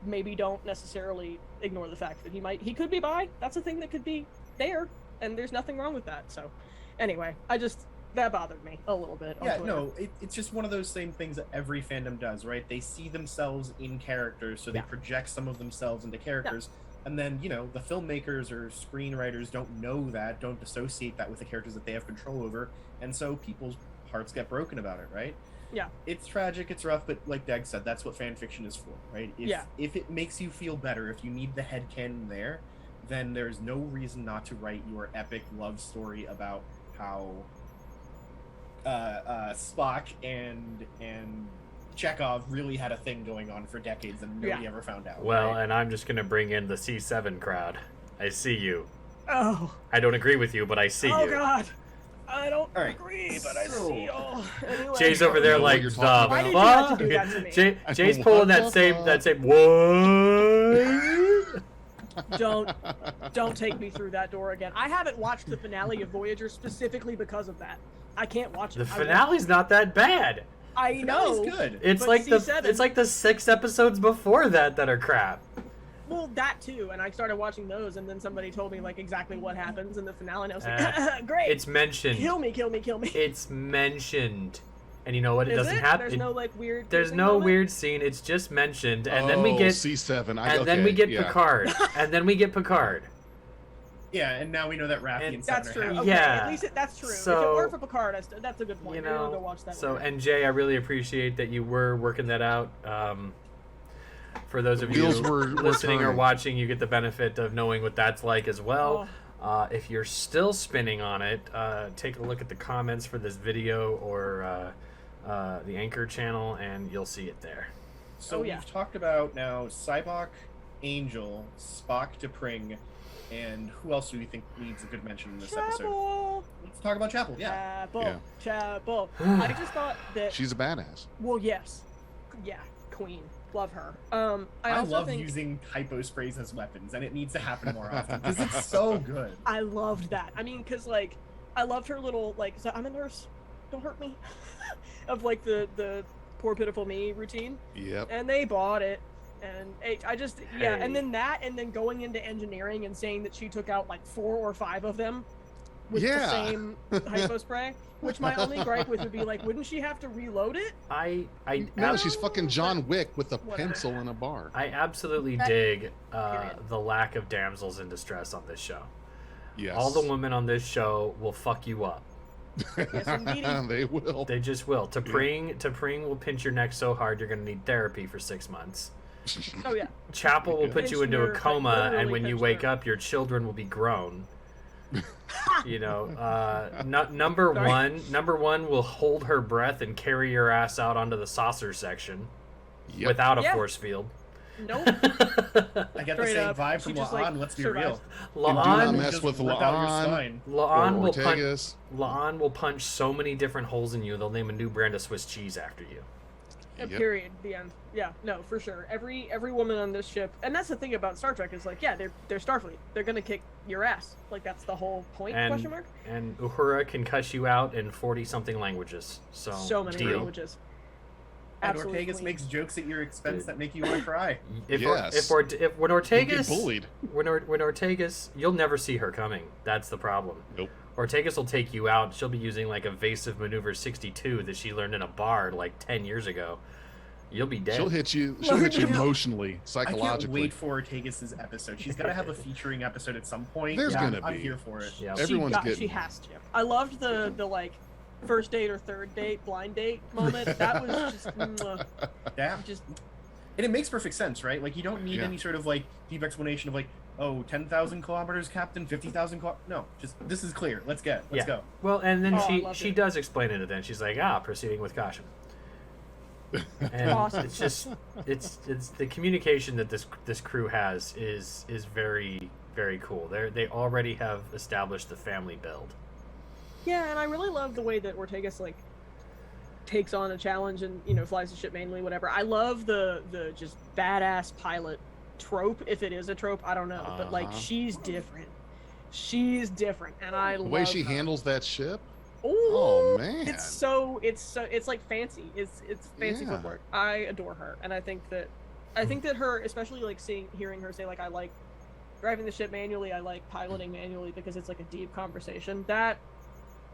maybe don't necessarily ignore the fact that he could be bi. That's a thing that could be there, and there's nothing wrong with that. So anyway, that bothered me a little bit. Yeah, no, it's just one of those same things that every fandom does, right? They see themselves in characters, so they project some of themselves into characters, and then, you know, the filmmakers or screenwriters don't know that, don't associate that with the characters that they have control over, and so people's hearts get broken about it, right? Yeah. It's tragic, it's rough, but like Dag said, that's what fan fiction is for, right? If it makes you feel better, if you need the headcanon there, then there's no reason not to write your epic love story about how Spock and Chekhov really had a thing going on for decades and nobody ever found out. Well, right? and I'm just gonna bring in the C7 crowd. I see you. Oh. I don't agree with you, but I see you. Oh God. I don't All right. agree, but I see y'all. Anyway. Jay's over there like, the Why did you have to do that to me? Jay's pulling that same what? Don't take me through that door again. I haven't watched the finale of Voyager specifically because of that. I can't watch it. The finale's not that bad. I know. It's good. It's But like C7 it's like the 6 episodes before that are crap. Well, that too, and I started watching those, and then somebody told me like exactly what happens in the finale, and I was like, great. It's mentioned. Kill me. It's mentioned. And you know what? It doesn't happen. There's no like weird. There's no weird scene. It's just mentioned, and then we get C7. then we get Picard, and then we get Picard. Yeah, and now we know that Raffi and That's Seven are true. happy. Okay, Yeah. at least that's true. So- if it weren't for Picard, that's a good point. You Maybe I'll know. go watch that So, one. and Jay, I really appreciate that you were working that out. For those of you Wheels were listening or turning. watching, you get the benefit of knowing what that's like as well. Oh. If you're still spinning on it, take a look at the comments for this video or the Anchor channel, and you'll see it there. So yeah. we've talked about now Cybok, Angel, Spock, T'Pring, and who else do we think needs a good mention in this episode? Chapel. Let's talk about Chapel. Yeah. Chapel. I just thought that. She's a badass. Well, yes. Yeah, queen. Love her. I also love think using hypo sprays as weapons, and it needs to happen more often because it's so good. I loved that. I mean, because like I loved her little like so I'm a nurse, don't hurt me, of like the poor pitiful me routine. Yep. And they bought it, and I just Hey. and then going into engineering and saying that she took out like 4 or 5 of them with the same hypo spray. Which my only gripe with would be like, wouldn't she have to reload it? No, she's fucking John Wick with a Whatever. pencil and a bar. I absolutely dig the lack of damsels in distress on this show. Yes. All the women on this show will fuck you up. Yes, indeedy. They will. They just will. T'Pring will pinch your neck so hard you're going to need therapy for 6 months. Oh yeah. Chapel will put you Pinched into a nerve, like, coma, and literally when you pinched wake nerve. up, your children will be grown. You know, number one will hold her breath and carry your ass out onto the saucer section Yep. without a Yeah. force field. Nope. I get the Straight same up, vibe she from just, La'an. like, Let's be survived. real. And do not La'an, mess Just with rip out your La'an spine. La'an or will punch. Ortegas. La'an will punch so many different holes in you. They'll name a new brand of Swiss cheese after you. Yep. Period. The end. Yeah. No, for sure. Every woman on this ship, and that's the thing about Star Trek is like, yeah, they're Starfleet. They're gonna kick your ass. Like that's the whole point. Question mark. And Uhura can cuss you out in 40-something languages. So many deal. languages. And Absolutely. Ortegas makes jokes at your expense that make you want to cry. If Yes. when Don't Ortegas get bullied. when Ortegas, you'll never see her coming. That's the problem. Nope. Ortegas will take you out. She'll be using like evasive maneuver 62 that she learned in a bar like 10 years ago. You'll be dead. She'll hit you. She'll hit you emotionally, I can't psychologically. wait for Ortegas' episode. She's got to have a featuring episode at some point. There's Yeah, gonna I'm be. here for it. Yeah. Everyone's She getting. has to. I loved the like first date or third date blind date moment. That was just Yeah. just And it makes perfect sense, right? Like, you don't need Yeah. any sort of, like, deep explanation of, like, oh, 10,000 kilometers, Captain, 50,000 kilometers. No, just, this is clear. Let's Yeah. go. Well, and then Oh, I loved she it. does explain it, and then she's like, proceeding with caution. And Awesome. it's just it's the communication that this crew has is very, very cool. They already have established the family build. yeah, and I really love the way that Ortegas like takes on a challenge and flies the ship mainly, whatever. I love the just badass pilot trope, if it is a trope, I don't know, but like she's different. She's different, and I love The way she her. handles that ship. Ooh, Oh man. it's like fancy. It's fancy Yeah. footwork. I adore her, and I think that her, especially like hearing her say like, I like driving the ship manually, I like piloting manually, because it's like a deep conversation. That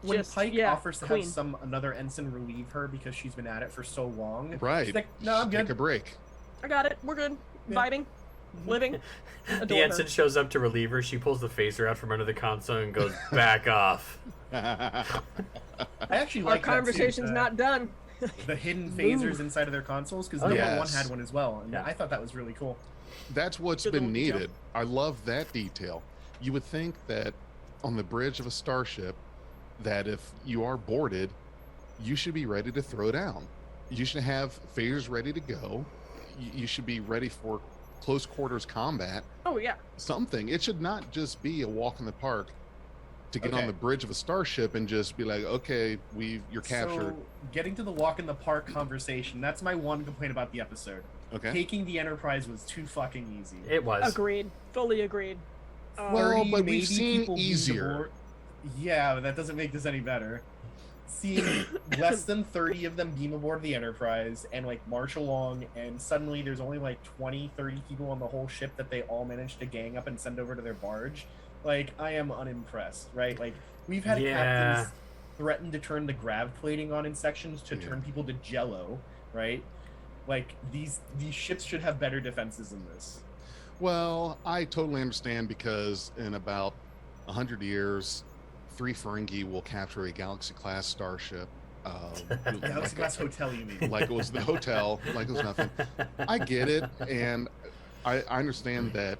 When just, Pike yeah, offers to queen. have another ensign relieve her because she's been at it for so long, Right. she's like, no, I'm Take a good. break. I got it. We're good. Yeah. Vibing, living. The Adore ensign her. shows up to relieve her. She pulls the phaser out from under the console and goes, back off. I actually Our like that too, conversation's not done. the hidden phasers inside of their consoles, because number yes. one had one as well, and Yeah. I thought that was really cool. That's what's Good been little detail. needed. I love that detail. You would think that on the bridge of a starship, that if you are boarded, you should be ready to throw down. You should have phasers ready to go. You should be ready for close quarters combat. Oh yeah. Something. It should not just be a walk in the park to get on Okay. the bridge of a starship and just be like, okay, you're captured. So, getting to the walk in the park conversation, that's my one complaint about the episode. Okay. Taking the Enterprise was too fucking easy. It was. Agreed. Fully agreed. Well, 30, but we've maybe seen people beamed easier. aboard. Yeah, but that doesn't make this any better. Seeing less than 30 of them beam aboard the Enterprise and like march along, and suddenly there's only like 20, 30 people on the whole ship that they all managed to gang up and send over to their barge. Like, I am unimpressed, right? Like, we've had Yeah. captains threaten to turn the grav plating on in sections to Yeah. turn people to jello, right? Like, these ships should have better defenses than this. Well, I totally understand, because in about 100 years, 3 Ferengi will capture a Galaxy-class starship. Galaxy Class Hotel, you mean? Like it was the hotel, like it was nothing. I get it, and I understand that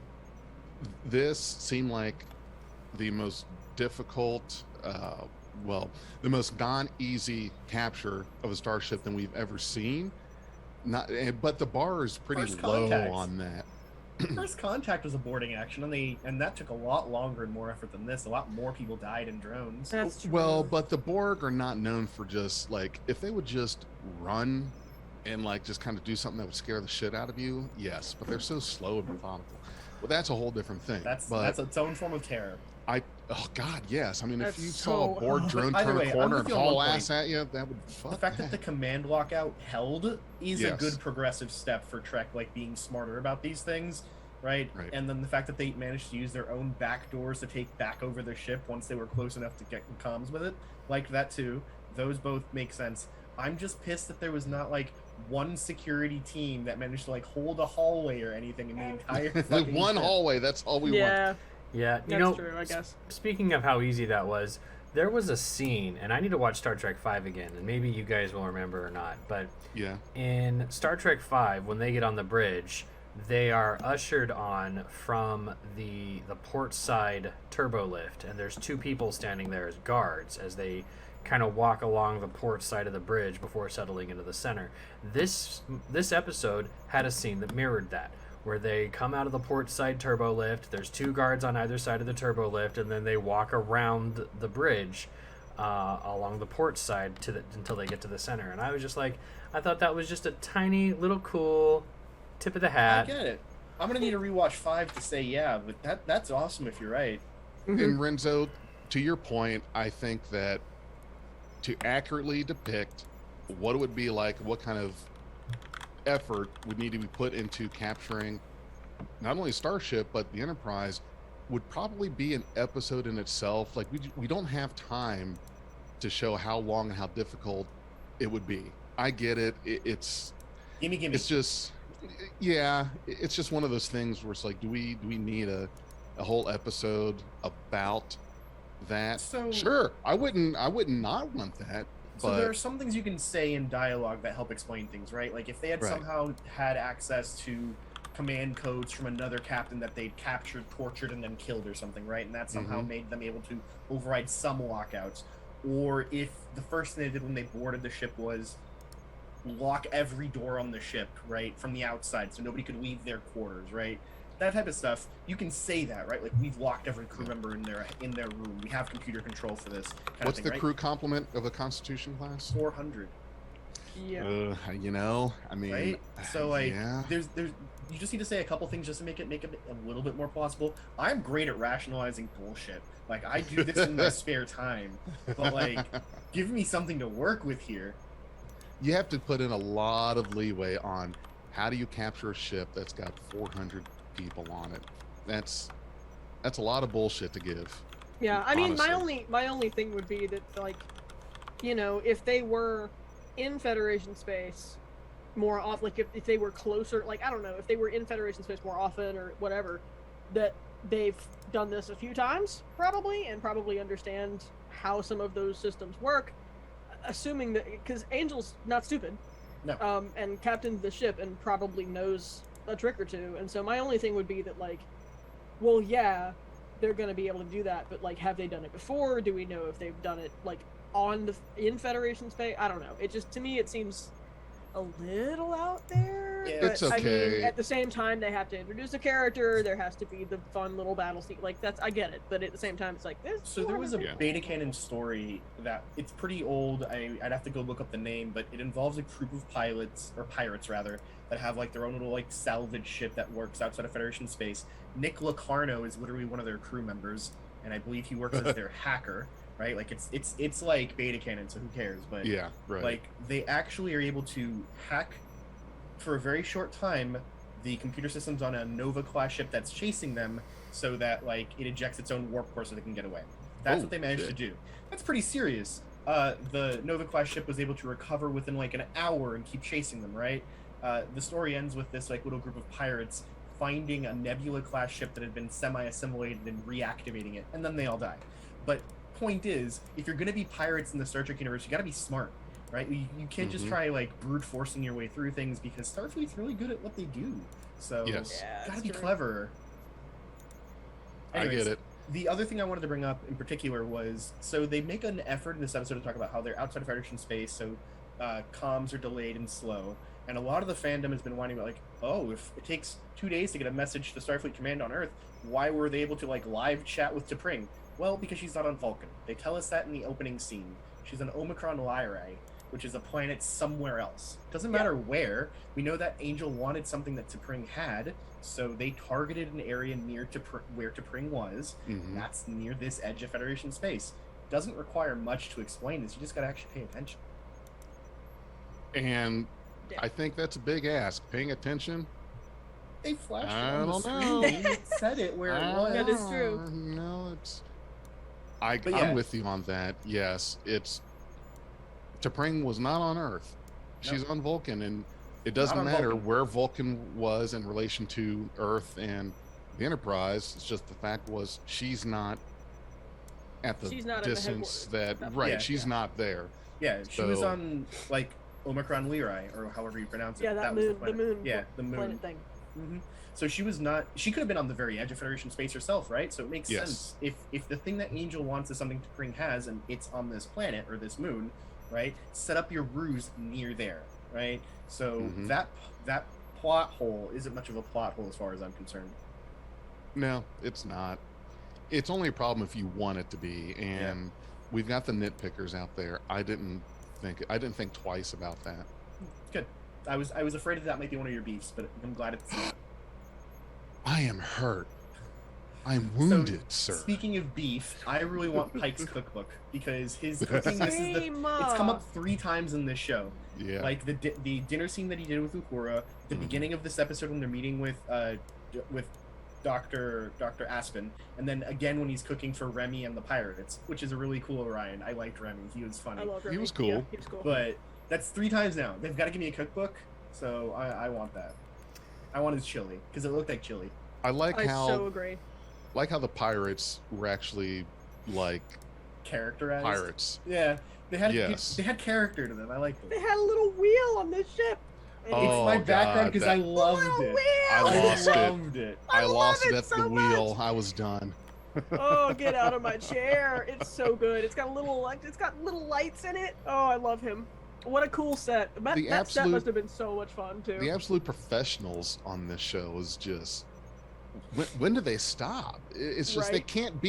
this seemed like the most difficult, the most non-easy capture of a starship than we've ever seen. But the bar is pretty First low Contact. on that. First Contact was a boarding action, and that took a lot longer and more effort than this. A lot more people died in drones. That's true. Well, but the Borg are not known for just like, if they would just run and like just kind of do something that would scare the shit out of you, yes, but they're so slow and methodical. Well, that's a whole different thing. That's but its own form of terror. oh god, yes. I mean, if That's you saw so- a Borg drone Either turn way, a I'm corner with and you on haul one ass at you, that would fuck. The fact that the command lockout held is a Yes. good progressive step for Trek, like being smarter about these things, right? Right. And then the fact that they managed to use their own back doors to take back over the ship once they were close enough to get in comms with it, liked that too. Those both make sense. I'm just pissed that there was not like one security team that managed to like hold a hallway or anything in the entire fucking one ship. hallway, that's all we want. yeah, Yeah, you that's know, true. I guess. speaking of how easy that was, there was a scene, and I need to watch Star Trek V again, and maybe you guys will remember or not, but Yeah. in Star Trek V, when they get on the bridge, they are ushered on from the port side turbo lift, and there's 2 people standing there as guards as they kind of walk along the port side of the bridge before settling into the center. This episode had a scene that mirrored that, where they come out of the port side turbo lift, there's 2 guards on either side of the turbo lift, and then they walk around the bridge along the port side until they get to the center. And I was just like, I thought that was just a tiny little cool tip of the I hat. get it. I'm gonna need to rewatch 5 to say yeah, but that's awesome if you're right. Mhm. And Renzo, to your point, I think that to accurately depict what it would be like, what kind of effort would need to be put into capturing not only Starship but the Enterprise, would probably be an episode in itself. Like we don't have time to show how long and how difficult it would be. I get it. It's Gimme. it's just, yeah, it's just one of those things where it's like, do we need a whole episode about that? So- Sure, I wouldn't not want that. So But there are some things you can say in dialogue that help explain things, right? Like if they had Right. somehow had access to command codes from another captain that they'd captured, tortured, and then killed or something, right? And that somehow Mhm. made them able to override some lockouts. Or if the first thing they did when they boarded the ship was lock every door on the ship, right, from the outside so nobody could leave their quarters, right? That type of stuff, you can say that, right? Like we've locked every crew member in their room. We have computer control for this. Kind what's of thing, the right? crew complement of a Constitution class? 400. Yeah. You know, I mean, Right? So like, yeah. there's you just need to say a couple things just to make it a little bit more plausible. I'm great at rationalizing bullshit. Like I do this in my spare time, but like, give me something to work with here. You have to put in a lot of leeway on how do you capture a ship that's got 400 people on it. That's a lot of bullshit to give. Yeah, I mean, honestly. my only thing would be that, like, you know, if they were in Federation space more often, like if they were closer, like I don't know, if they were in Federation space more often or whatever, that they've done this a few times probably and probably understand how some of those systems work, assuming that because Angel's not stupid, No. and captained the ship and probably knows a trick or two, and so my only thing would be that like, well, yeah, they're going to be able to do that, but like, have they done it before? Do we know if they've done it like in Federation space? I don't know. It just, to me, it seems a little out there. Yeah. But, It's I okay. mean, at the same time, they have to introduce a character. There has to be the fun little battle scene. Like that's, I get it, but at the same time, it's like this. So there was a Yeah. beta canon story that it's pretty old. I'd have to go look up the name, but it involves a group of pilots or pirates rather that have like their own little like salvage ship that works outside of Federation space. Nick Locarno is literally one of their crew members, and I believe he works as their hacker. Right? Like it's like beta canon, so who cares? But Yeah, right. like they actually are able to hack for a very short time the computer systems on a Nova class ship that's chasing them, so that like it ejects its own warp core so they can get away. That's Oh, what they managed shit. to do. That's pretty serious. The Nova class ship was able to recover within like an hour and keep chasing them. Right. The story ends with this like little group of pirates finding a Nebula class ship that had been semi-assimilated and reactivating it, and then they all die. But point is, if you're going to be pirates in the Star Trek universe, you got to be smart, right? You can't just Mhm. try like brute forcing your way through things, because Starfleet's really good at what they do. So Yes. Yeah, gotta that's be true. clever. I Anyways, get it. The other thing I wanted to bring up in particular was, so they make an effort in this episode to talk about how they're outside of Federation space, so comms are delayed and slow. And a lot of the fandom has been whining about like, oh, if it takes 2 days to get a message to Starfleet Command on Earth, why were they able to like live chat with T'Pring? Well, because she's not on Vulcan. They tell us that in the opening scene. She's on Omicron Lyrae, which is a planet somewhere else. Doesn't matter where. We know that Angel wanted something that T'Pring had, so they targeted an area near where T'Pring was. Mhm. That's near this edge of Federation space. Doesn't require much to explain this. You just gotta actually pay attention. And Yeah. I think that's a big ask. Paying attention. They flashed I it on the don't screen. know. It said it where it was. That is true. No, it's. But yeah. I'm with you on that. Yes, it's. T'Pring was not on Earth. She's on Vulcan, and it doesn't on matter Vulcan. where Vulcan was in relation to Earth and the Enterprise. It's just the fact was she's not at the She's not at the distance headquarters. that right. Yeah. She's not there. Yeah, she was So- on like Omicron Lyrae, or however you pronounce it. Yeah, that was moon, the planet. moon, Yeah, the moon. planet thing. hmm So she was not. She could have been on the very edge of Federation space herself, right? So it makes Yes. sense if the thing that Angel wants is something T'Pring has, and it's on this planet or this moon, right? Set up your ruse near there, right? So Mhm. that plot hole isn't much of a plot hole as far as I'm concerned. No, it's not. It's only a problem if you want it to be, and we've got the nitpickers out there. I didn't think twice about that. Good. I was afraid that might be one of your beefs, but I'm glad it's not. I am hurt. I'm wounded, So, sir. Speaking of beef, I really want Pike's cookbook, because his cooking. Same, It's come up 3 times in this show. Yeah. Like the dinner scene that he did with Uhura, the Mhm. beginning of this episode when they're meeting with Dr. Aspen, and then again when he's cooking for Remy and the pirates, which is a really cool Orion. I liked Remy; he was funny. I love He Remy. was cool. Yeah, he was cool. But that's 3 times now. They've got to give me a cookbook, so I want that. I want his chili because it looked like chili. I like I how so agree. the pirates were actually like Characterized. pirates. Yeah, they had Yes. they had character to them. I liked They it. had a little wheel on this ship. And Oh, It's my background God, because that- I loved little it. wheel. I lost it. loved it. I love lost it at so the wheel. much. I was done. Oh, get out of my chair! It's so good. It's got little lights in it. Oh, I love him. What a cool set. That set absolute- must have been so much fun too. The absolute professionals on this show is just. When do they stop? It's just Right. It can't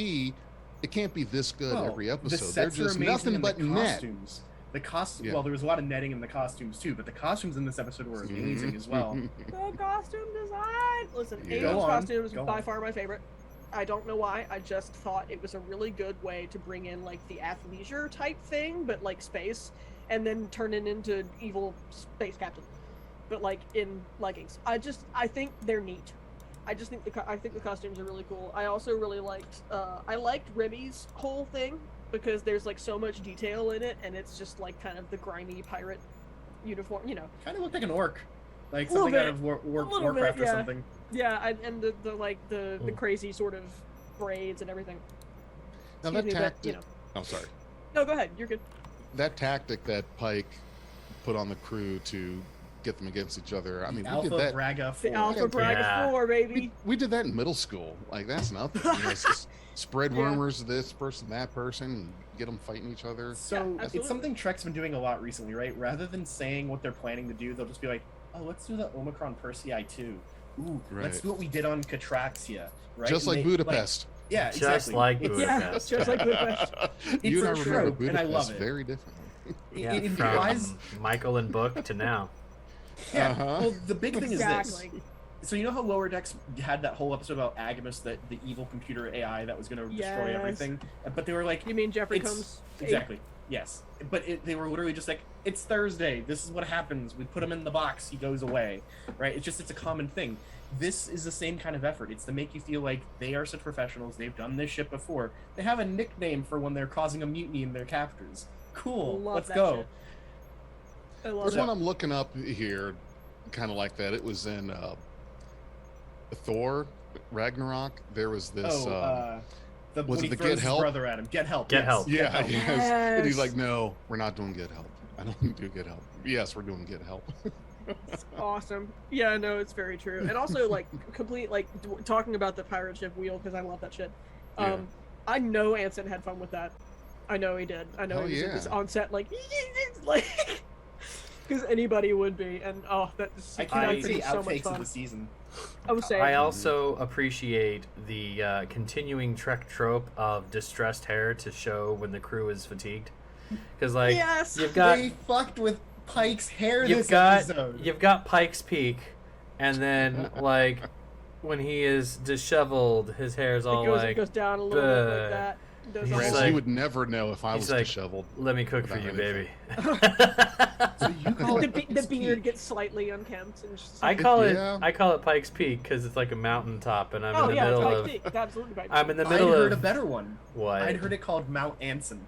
be this good Well, every the episode. sets They're are just amazing nothing and but the net. costumes. The costume. Yeah. Well, there was a lot of netting in the costumes too, but the costumes in this episode were amazing as well. The costume design. Listen, Yeah. Angel's Go on, costume is go by on. far my favorite. I don't know why. I just thought it was a really good way to bring in like the athleisure type thing, but like space, and then turn it into evil space captain, but like in leggings. I think they're neat. I think the costumes are really cool. I also really liked Remy's whole thing because there's like so much detail in it, and it's just like kind of the grimy pirate uniform, you know. Kind of looked like an orc, like Little something out bit. of Little Warcraft bit, or yeah. something. Yeah, and the crazy sort of braids and everything. Now Excuse that me, but, tactic. you know. Oh, sorry. No, go ahead. You're good. That tactic that Pike put on the crew to get them against each other. I mean, we Alpha did that. Braga The 4. Alpha Braga Yeah. 4, baby. We did that in middle school. Like that's nothing. You know, it's just spread Yeah. rumors to this person, that person, and get them fighting each other. So Yeah, it's absolutely. something Trek's been doing a lot recently, right? Rather than saying what they're planning to do, they'll just be like, "Oh, let's do the Omicron Persei 2. Ooh, let's Right. do what we did on Catraxia, right?" Just And like they- Budapest. yeah, Just exactly. like It's- Yeah, Budapest. just like Budapest. You and I It's a remember trope, and I Budapest love it. very differently. Yeah, it from implies. Michael and Book to now. Yeah. Uh-huh. Well, the big thing is Exactly. this. So you know how Lower Decks had that whole episode about Agamus, the evil computer AI that was going to destroy Yes. everything, but they were like, You mean Jeffrey It's- Combs? exactly, yes, but they were literally just like, it's Thursday. This is what happens. We put him in the box. He goes away, right? It's a common thing. This is the same kind of effort. It's to make you feel like they are such professionals. They've done this shit before. They have a nickname for when they're causing a mutiny in their captors. Cool. Love Let's that go. shit. I love There's it. one I'm looking up here, kind of like that. It was in Thor, Ragnarok. There was this. The was when it he the throws Get his Help? brother at him. Get help. Get yes. help. Yeah, Get help. yes. And he's Yes. like, "No, we're not doing Get Help. I don't do Get Help. Yes, we're doing Get Help." It's awesome. Yeah, no, it's very true. And also, like, complete, like, talking about the pirate ship wheel, because I love that shit. Yeah. I know Anson had fun with that. I know he did. I know Hell he was yeah. just on set, like, like, because anybody would be. And, oh, that's I can't wait that's for the so much outtakes of fun. the season. I was saying, I also appreciate the continuing Trek trope of distressed hair to show when the crew is fatigued. Because, like, yes, you've got They fucked with Pike's hair you've this got episode. you've got Pike's Peak, and then like when he is disheveled, his hair's all it goes like, down a little bit "Bleh." like that. Does He's all Rance, like- you would never know if I he's was like, disheveled. "Let me cook for Without you, anything. baby." So you call the, it the Pike's beard Peak. gets slightly unkempt and just I like, call Yeah. it Pike's Peak because it's like a mountaintop, and I'm oh in the yeah, it's middle Pike's of Peak. It's absolutely Pike's I'm Peak. in the I'd middle heard a of better one. what? I'd heard it called Mount Anson.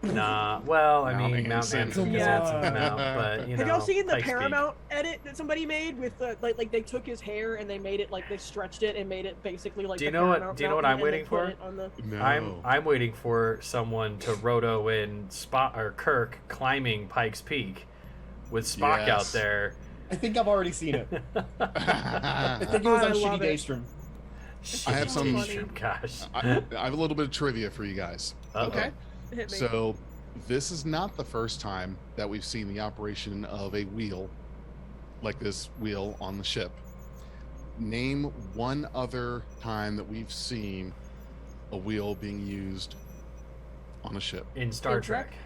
Nah, well, I Mount mean Mount Anson. Anson Come gets Anson's on. mount, but you know. Have y'all seen the Pike's Peak. Paramount edit that somebody made with the like they took his hair and they made it like they stretched it and made it basically like Do you the know what- Paramount do you know what Mountain, I'm and they waiting put for? it on the- No. I'm waiting for someone to roto in Spock or Kirk climbing Pike's Peak with Spock out Yes. there. I think I've already seen it. I think it was I on love Shitty it. Daystrom. I have so some- funny. Gosh. I have a little bit of trivia for you guys. Uh-oh. Okay. Hit me. So, this is not the first time that we've seen the operation of a wheel, like this wheel on the ship. Name one other time that we've seen a wheel being used on a ship. In Star In Trek. Trek?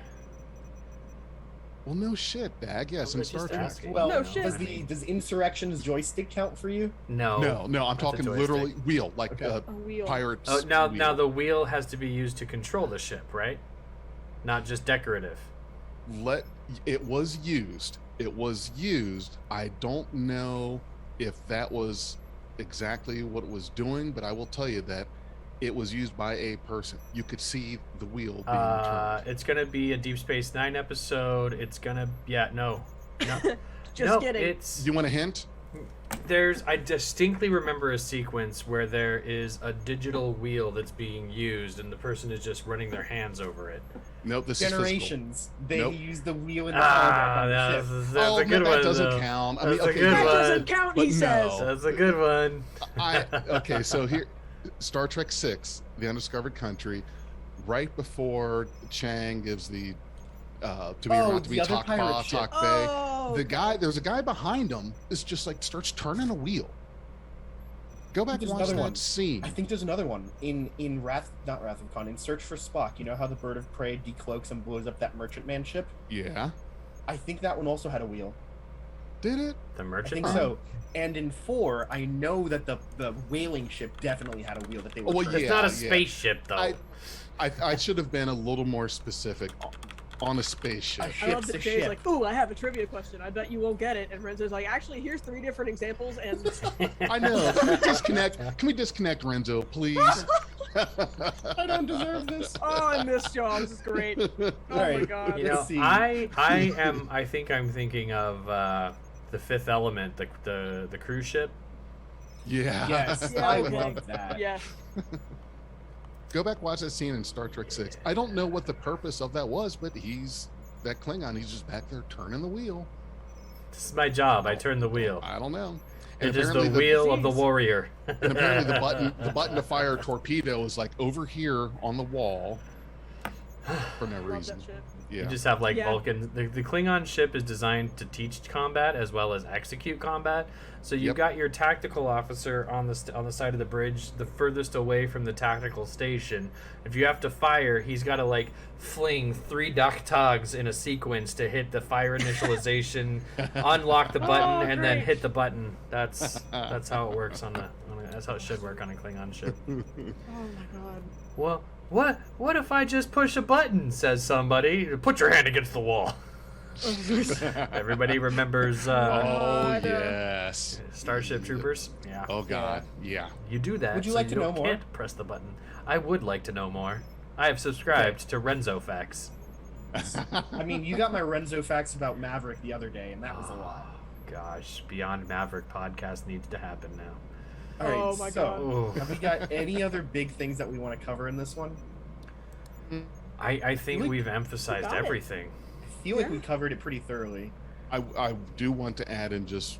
Well, no shit, Dag. Yes, in was Star just Trek. asking. Well, No shit. does Insurrection's joystick count for you? No. No, I'm That's a talking joystick. literally wheel, like Okay. A wheel. pirates. Oh, now wheel. the wheel has to be used to control the ship, right? Not just decorative. It was used. It was used. I don't know if that was exactly what it was doing, but I will tell you that it was used by a person. You could see the wheel being turned. It's gonna be a Deep Space Nine episode. It's gonna no. Just no, kidding. It's You want a hint? I distinctly remember a sequence where there is a digital wheel that's being used and the person is just running their hands over it. Nope, this is Generations. They Nope. use the wheel in the Ah, holodeck on the that's, ship. that's Oh, a good no, one. that doesn't though. count. I That's mean, a okay, good that one. doesn't count, But he says. no. That's a good one. Okay, so here, Star Trek VI, The Undiscovered Country, right before Chang gives the to be or Oh, not to be the other talk pirate ba, ship. talk bay. Oh, There's a guy behind him is just like starts turning a wheel. Go back and There's watch another that one. scene. I think there's another one in Wrath of Khan, in Search for Spock. You know how the bird of prey decloaks and blows up that merchantman ship? Yeah. I think that one also had a wheel. Did it? The I merchant. think so. And in 4, I know that the whaling ship definitely had a wheel that they were. Oh, well, turning. It's not a yeah. spaceship though. I should have been a little more specific on a spaceship. I love Ship's a that Jay's ship. like, ooh, I have a trivia question. I bet you won't get it. And Renzo's like, actually, here's 3 different examples. And I know. Can we disconnect Renzo, please? I don't deserve this. oh, I missed y'all. This is great. Oh my Alright. god. You know, Let's see. I think I'm thinking of the Fifth Element, the cruise ship. Yeah. Yes, Yeah, I okay. love that. Yeah. Go back, watch that scene in Star Trek 6. I don't know what the purpose of that was, but that Klingon, he's just back there turning the wheel. This is my job. I turn the wheel. I don't know. It is the apparently wheel of the warrior. And apparently the button to fire a torpedo is like over here on the wall for no Love reason. that shit. You Yeah. just have like Yeah. Vulcan. The Klingon ship is designed to teach combat as well as execute combat. So you've Yep. got your tactical officer on the side of the bridge, the furthest away from the tactical station. If you have to fire, he's got to like fling 3 duck tugs in a sequence to hit the fire initialization, unlock the button, Oh, and then great. hit the button. That's how it works that's how it should work on a Klingon ship. Oh my god. Well, what if I just push a button? Says somebody. Put your hand against the wall. Everybody remembers Oh God. yes. Starship Troopers. Yeah. Oh god. Yeah. You do that. Would you so like to know more? Can't press the button. I would like to know more. I have subscribed to Renzo Facts. I mean, you got my Renzo facts about Maverick the other day, and that was a lot. Gosh, Beyond Maverick podcast needs to happen now. All right, Oh my so God. Ooh. have we got any other big things that we want to cover in this one? I think Look, we've emphasized got it. everything. I feel like Yeah. we covered it pretty thoroughly. I do want to add in just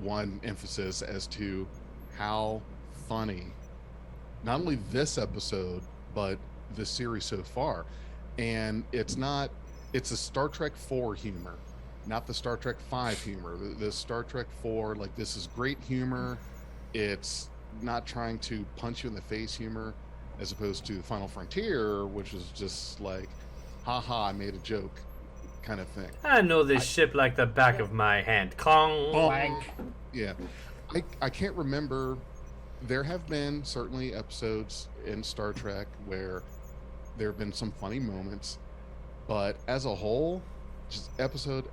one emphasis as to how funny not only this episode but the series so far. And it's a Star Trek 4 humor, not the Star Trek 5 humor. The Star Trek 4, like, this is great humor. It's not trying to punch you in the face humor, as opposed to Final Frontier, which is just like, haha, I made a joke kind of thing. I know this ship like the back of my hand. Kong. Blank. Yeah. I can't remember. There have been certainly episodes in Star Trek where there have been some funny moments, but as a whole, just episode,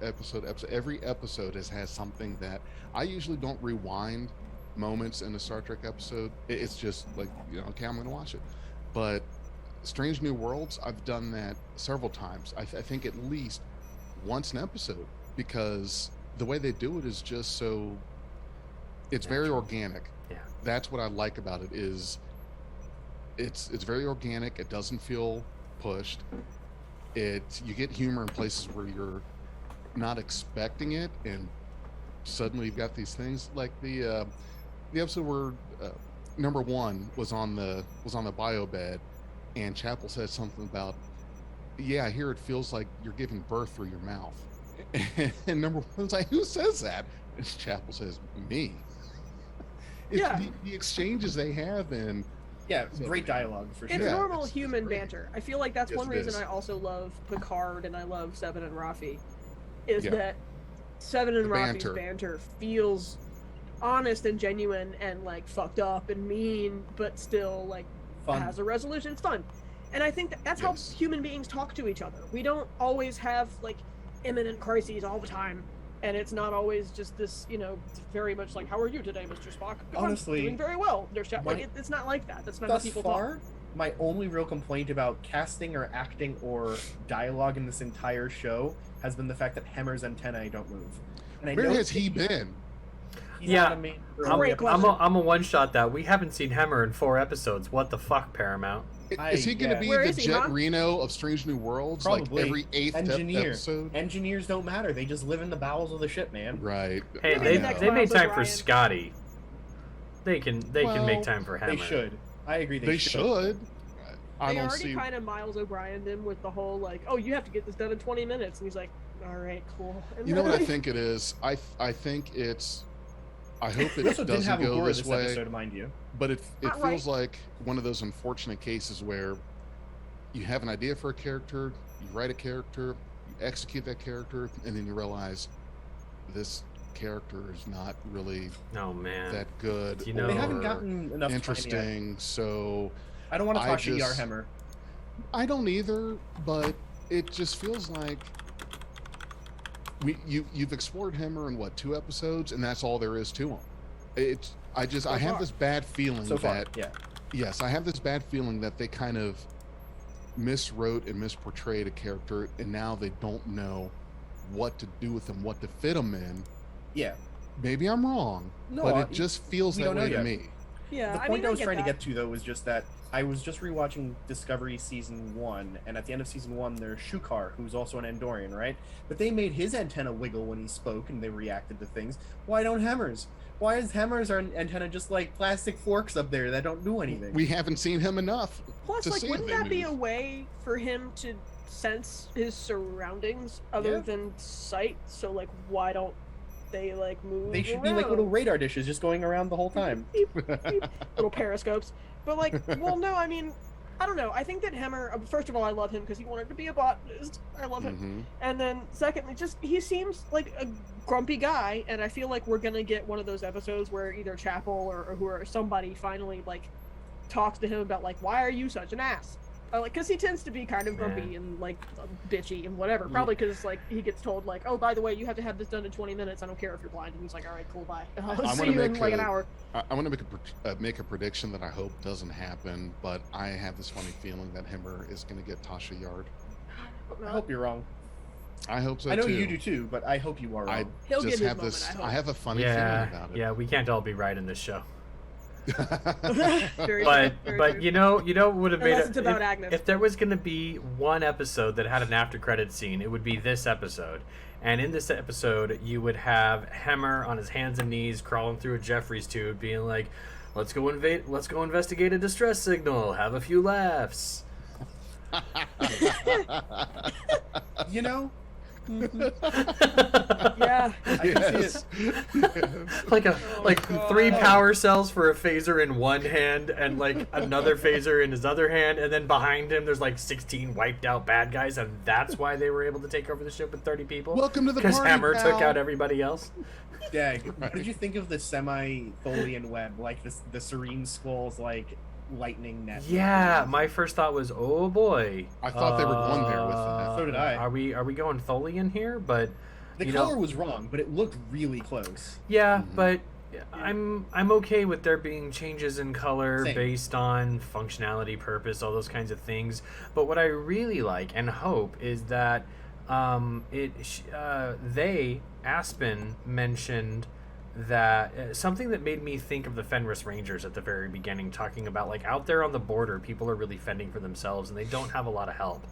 every episode has had something that I usually don't rewind moments in a Star Trek episode. It's just like, okay, I'm going to watch it. But Strange New Worlds, I've done that several times. I think at least once an episode, because the way they do it is just so, it's very organic. Yeah. That's what I like about it, is it's very organic. It doesn't feel pushed. You get humor in places where you're not expecting it, and suddenly you've got these things like the episode where number 1 was on the bio bed, and Chapel said something about, yeah, I hear it feels like you're giving birth through your mouth. And number 1's like, who says that? And Chapel says, me. It's Yeah. the exchanges they have, and Yeah, great dialogue for It's sure. Yeah, normal it's human great. banter. I feel like that's Yes, one it reason is. I also love Picard and I love Seven and Rafi, is Yeah. that Seven and The Rafi's banter. banter feels honest and genuine and like fucked up and mean, but still like Fun. has a resolution. It's fun. And I think that's how Yes. human beings talk to each other. We don't always have like imminent crises all the time. And it's not always just this, very much like, how are you today, Mr. Spock? "Oh, Honestly, I'm doing very well. There's my- it's not like that. That's not how Thus people far, talk. my only real complaint about casting or acting or dialogue in this entire show has been the fact that Hemmer's antennae don't move. And I where know has he been? he's Yeah, not a main Great I'm question. a one-shot that. We haven't seen Hemmer in 4 episodes. What the fuck, Paramount? Is he going to yeah. be Where the is he, Jet huh? Reno of Strange New Worlds, Probably. like every 8th Engineer. episode? Engineers don't matter. They just live in the bowels of the ship, man. Right. Hey, Maybe they, next they made Miles time for O'Brien. Scotty. They can Well, make time for Hemmer. They should. I agree. They should. I They don't already see. kind of Miles O'Brien him with the whole like, oh, you have to get this done in 20 minutes, and he's like, all right, cool. And You know what I then- think it is? I think it's I hope We it also didn't doesn't have a go gore this this way. episode, mind you. But it Not feels right. like one of those unfortunate cases where you have an idea for a character, you write a character, you execute that character, and then you realize this character is not really Oh man. that good You know- They haven't or gotten enough time yet. interesting. So I don't want to I Tasha just- Yarhammer. I don't either, but it just feels like you've explored Hemmer in what, 2 episodes, and that's all there is to him. I have far. this bad feeling So far, that yeah. yes, I have this bad feeling that they kind of miswrote and misportrayed a character, and now they don't know what to do with him, what to fit him in. Yeah. Maybe I'm wrong, No, but it just feels we that don't know way to yet. me. Yeah, The I point mean, I was get trying to that. get to, though, was just that I was just rewatching Discovery Season 1, and at the end of Season 1, there's Shukar, who's also an Andorian, right? But they made his antenna wiggle when he spoke, and they reacted to things. Why don't Hemmers? Why is Hemmers our antenna just like plastic forks up there that don't do anything? We haven't seen him enough. Plus, to like, see if wouldn't they that be a move. way for him to sense his surroundings other Yeah. than sight? So, like, why don't they like move? They should be like little radar dishes just going around the whole time. little periscopes. But like, well, no, I mean, I don't know. I think that Hemmer. First of all, I love him because he wanted to be a botanist. I love him. Mhm. And then, secondly, just he seems like a grumpy guy, and I feel like we're gonna get one of those episodes where either Chapel or somebody finally like talks to him about like, why are you such an ass? Like, because he tends to be kind of grumpy and like bitchy and whatever. Probably because like he gets told like, oh, by the way, you have to have this done in 20 minutes. I don't care if you're blind. And he's like, all right, cool, bye. I'll I see wanna you in make like an a- hour. I want to make a prediction that I hope doesn't happen, but I have this funny feeling that Hemmer is going to get Tasha Yard. I hope you're wrong. I hope so I know too. you do too, but I hope you are I wrong. He'll just get his have moment, this. I hope. I have a funny Yeah, feeling about yeah, we can't all be right in this show. it. Very But true, very but true. you know what would have made Unless it it's about Agnes. if there was going to be one episode that had an after credit scene, it would be this episode. And in this episode, you would have Hemmer on his hands and knees crawling through a Jeffries tube, being like, "Let's go investigate a distress signal. Have a few laughs." You know, Yeah. I can see Yes. like God. 3 power cells for a phaser in one hand and like another phaser in his other hand, and then behind him there's like 16 wiped out bad guys, and that's why they were able to take over the ship with 30 people. Welcome to the Because party, Hammer took pal. out everybody else. Dag, what did you think of the semi-Tholian web, like the Serene Squall's like lightning net? Yeah, my first thought was, oh boy. I thought they were going there with that. So did I. Are we going Tholian here? But The you color know, was wrong, but it looked really close. yeah, Mhm. but I'm okay with there being changes in color Same. based on functionality, purpose, all those kinds of things. But what I really like and hope is that Aspen mentioned that something that made me think of the Fenris Rangers at the very beginning, talking about like out there on the border, people are really fending for themselves and they don't have a lot of help.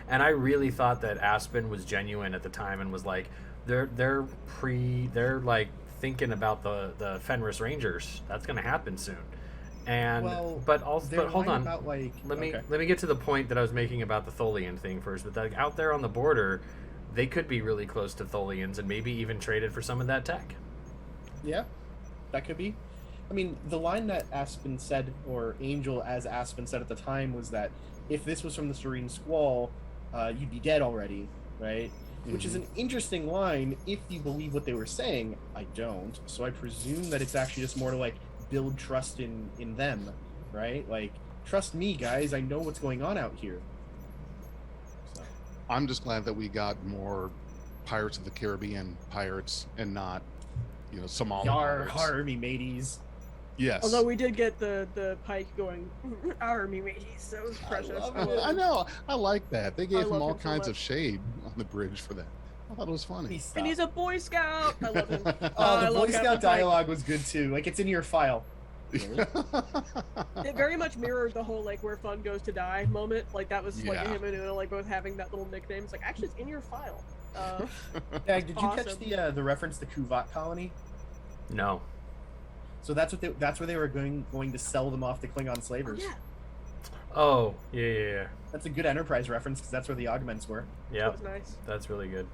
And I really thought that Aspen was genuine at the time and was like, they're like thinking about the Fenris Rangers. That's going to happen soon. And Well, but Their hold line on. About, like, Let me okay. get to the point that I was making about the Tholian thing first. But like out there on the border, they could be really close to Tholians and maybe even traded for some of that tech. Yeah, that could be. I mean, the line that Aspen said, or Angel as Aspen said at the time, was that if this was from the Serene Squall, you'd be dead already, right? Which is an interesting line if you believe what they were saying. I don't, so I presume that it's actually just more to like build trust in them, right? Like, trust me, guys. I know what's going on out here. So, I'm just glad that we got more Pirates of the Caribbean pirates and not, Somali Yar, pirates. har, me mateys. Yes. Although we did get the Pike going, our me mateys, so it was precious. I love it. I know. I like that. They gave him love all him so kinds of much. shade on the bridge for that. I thought it was funny. Please And stop. he's a Boy Scout. I love him. Oh, I the love Boy Captain Scout Pike. dialogue was good too. Like, it's in your file. It very much mirrored the whole like where fun goes to die moment. Like that was like Yeah. him and Una like both having that little nickname. It's like actually it's in your file. Dag, did you catch Awesome. the reference to Kuvat colony? No. So that's where they were going to sell them off to Klingon Oh, slavers. yeah, Oh, yeah. That's a good Enterprise reference because that's where the augments were. Yeah, that was nice. that's really good.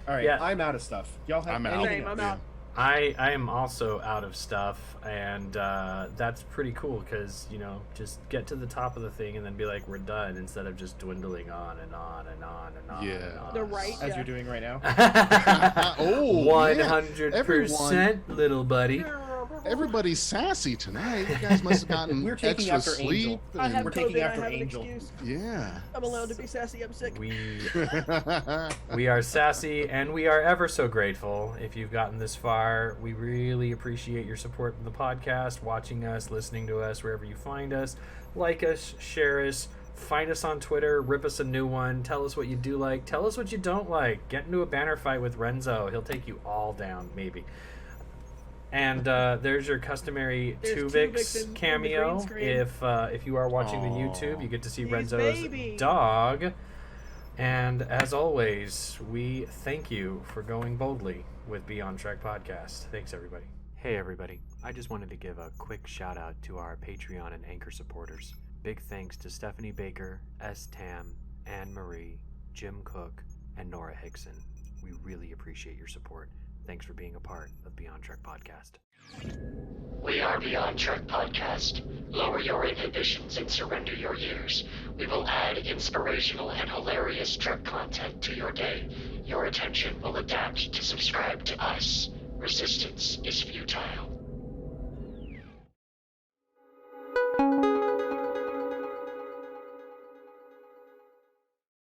All right, Yeah. I'm out of stuff. Y'all have I'm out. anything Same, else? I'm out. I am also out of stuff, and that's pretty cool because, you know, just get to the top of the thing and then be like, we're done, instead of just dwindling on and on and on and on. Yeah. And on. The right, As yeah. you're doing right now. Oh, 100%, little buddy. Everybody's sassy tonight. You guys must have gotten We're taking extra after sleep. Angel. I have We're COVID, taking I after have Angel. an excuse. Yeah. I'm allowed to be sassy, I'm sick. We are sassy, and we are ever so grateful if you've gotten this far. We really appreciate your support in the podcast, watching us, listening to us, wherever you find us. Like us, share us, find us on Twitter, rip us a new one, tell us what you do like, tell us what you don't like. Get into a banner fight with Renzo. He'll take you all down, maybe. And there's your customary There's Tuvix Tuvix in the cameo. green screen. If you are watching the Aw. YouTube, you get to see He's Renzo's baby. dog. And as always, we thank you for going boldly with Beyond Trek Podcast. Thanks, everybody. Hey, everybody. I just wanted to give a quick shout out to our Patreon and Anchor supporters. Big thanks to Stephanie Baker, S. Tam, Anne Marie, Jim Cook, and Nora Hickson. We really appreciate your support. Thanks for being a part of Beyond Trek Podcast. We are Beyond Trek Podcast. Lower your inhibitions and surrender your years. We will add inspirational and hilarious Trek content to your day. Your attention will adapt to subscribe to us. Resistance is futile.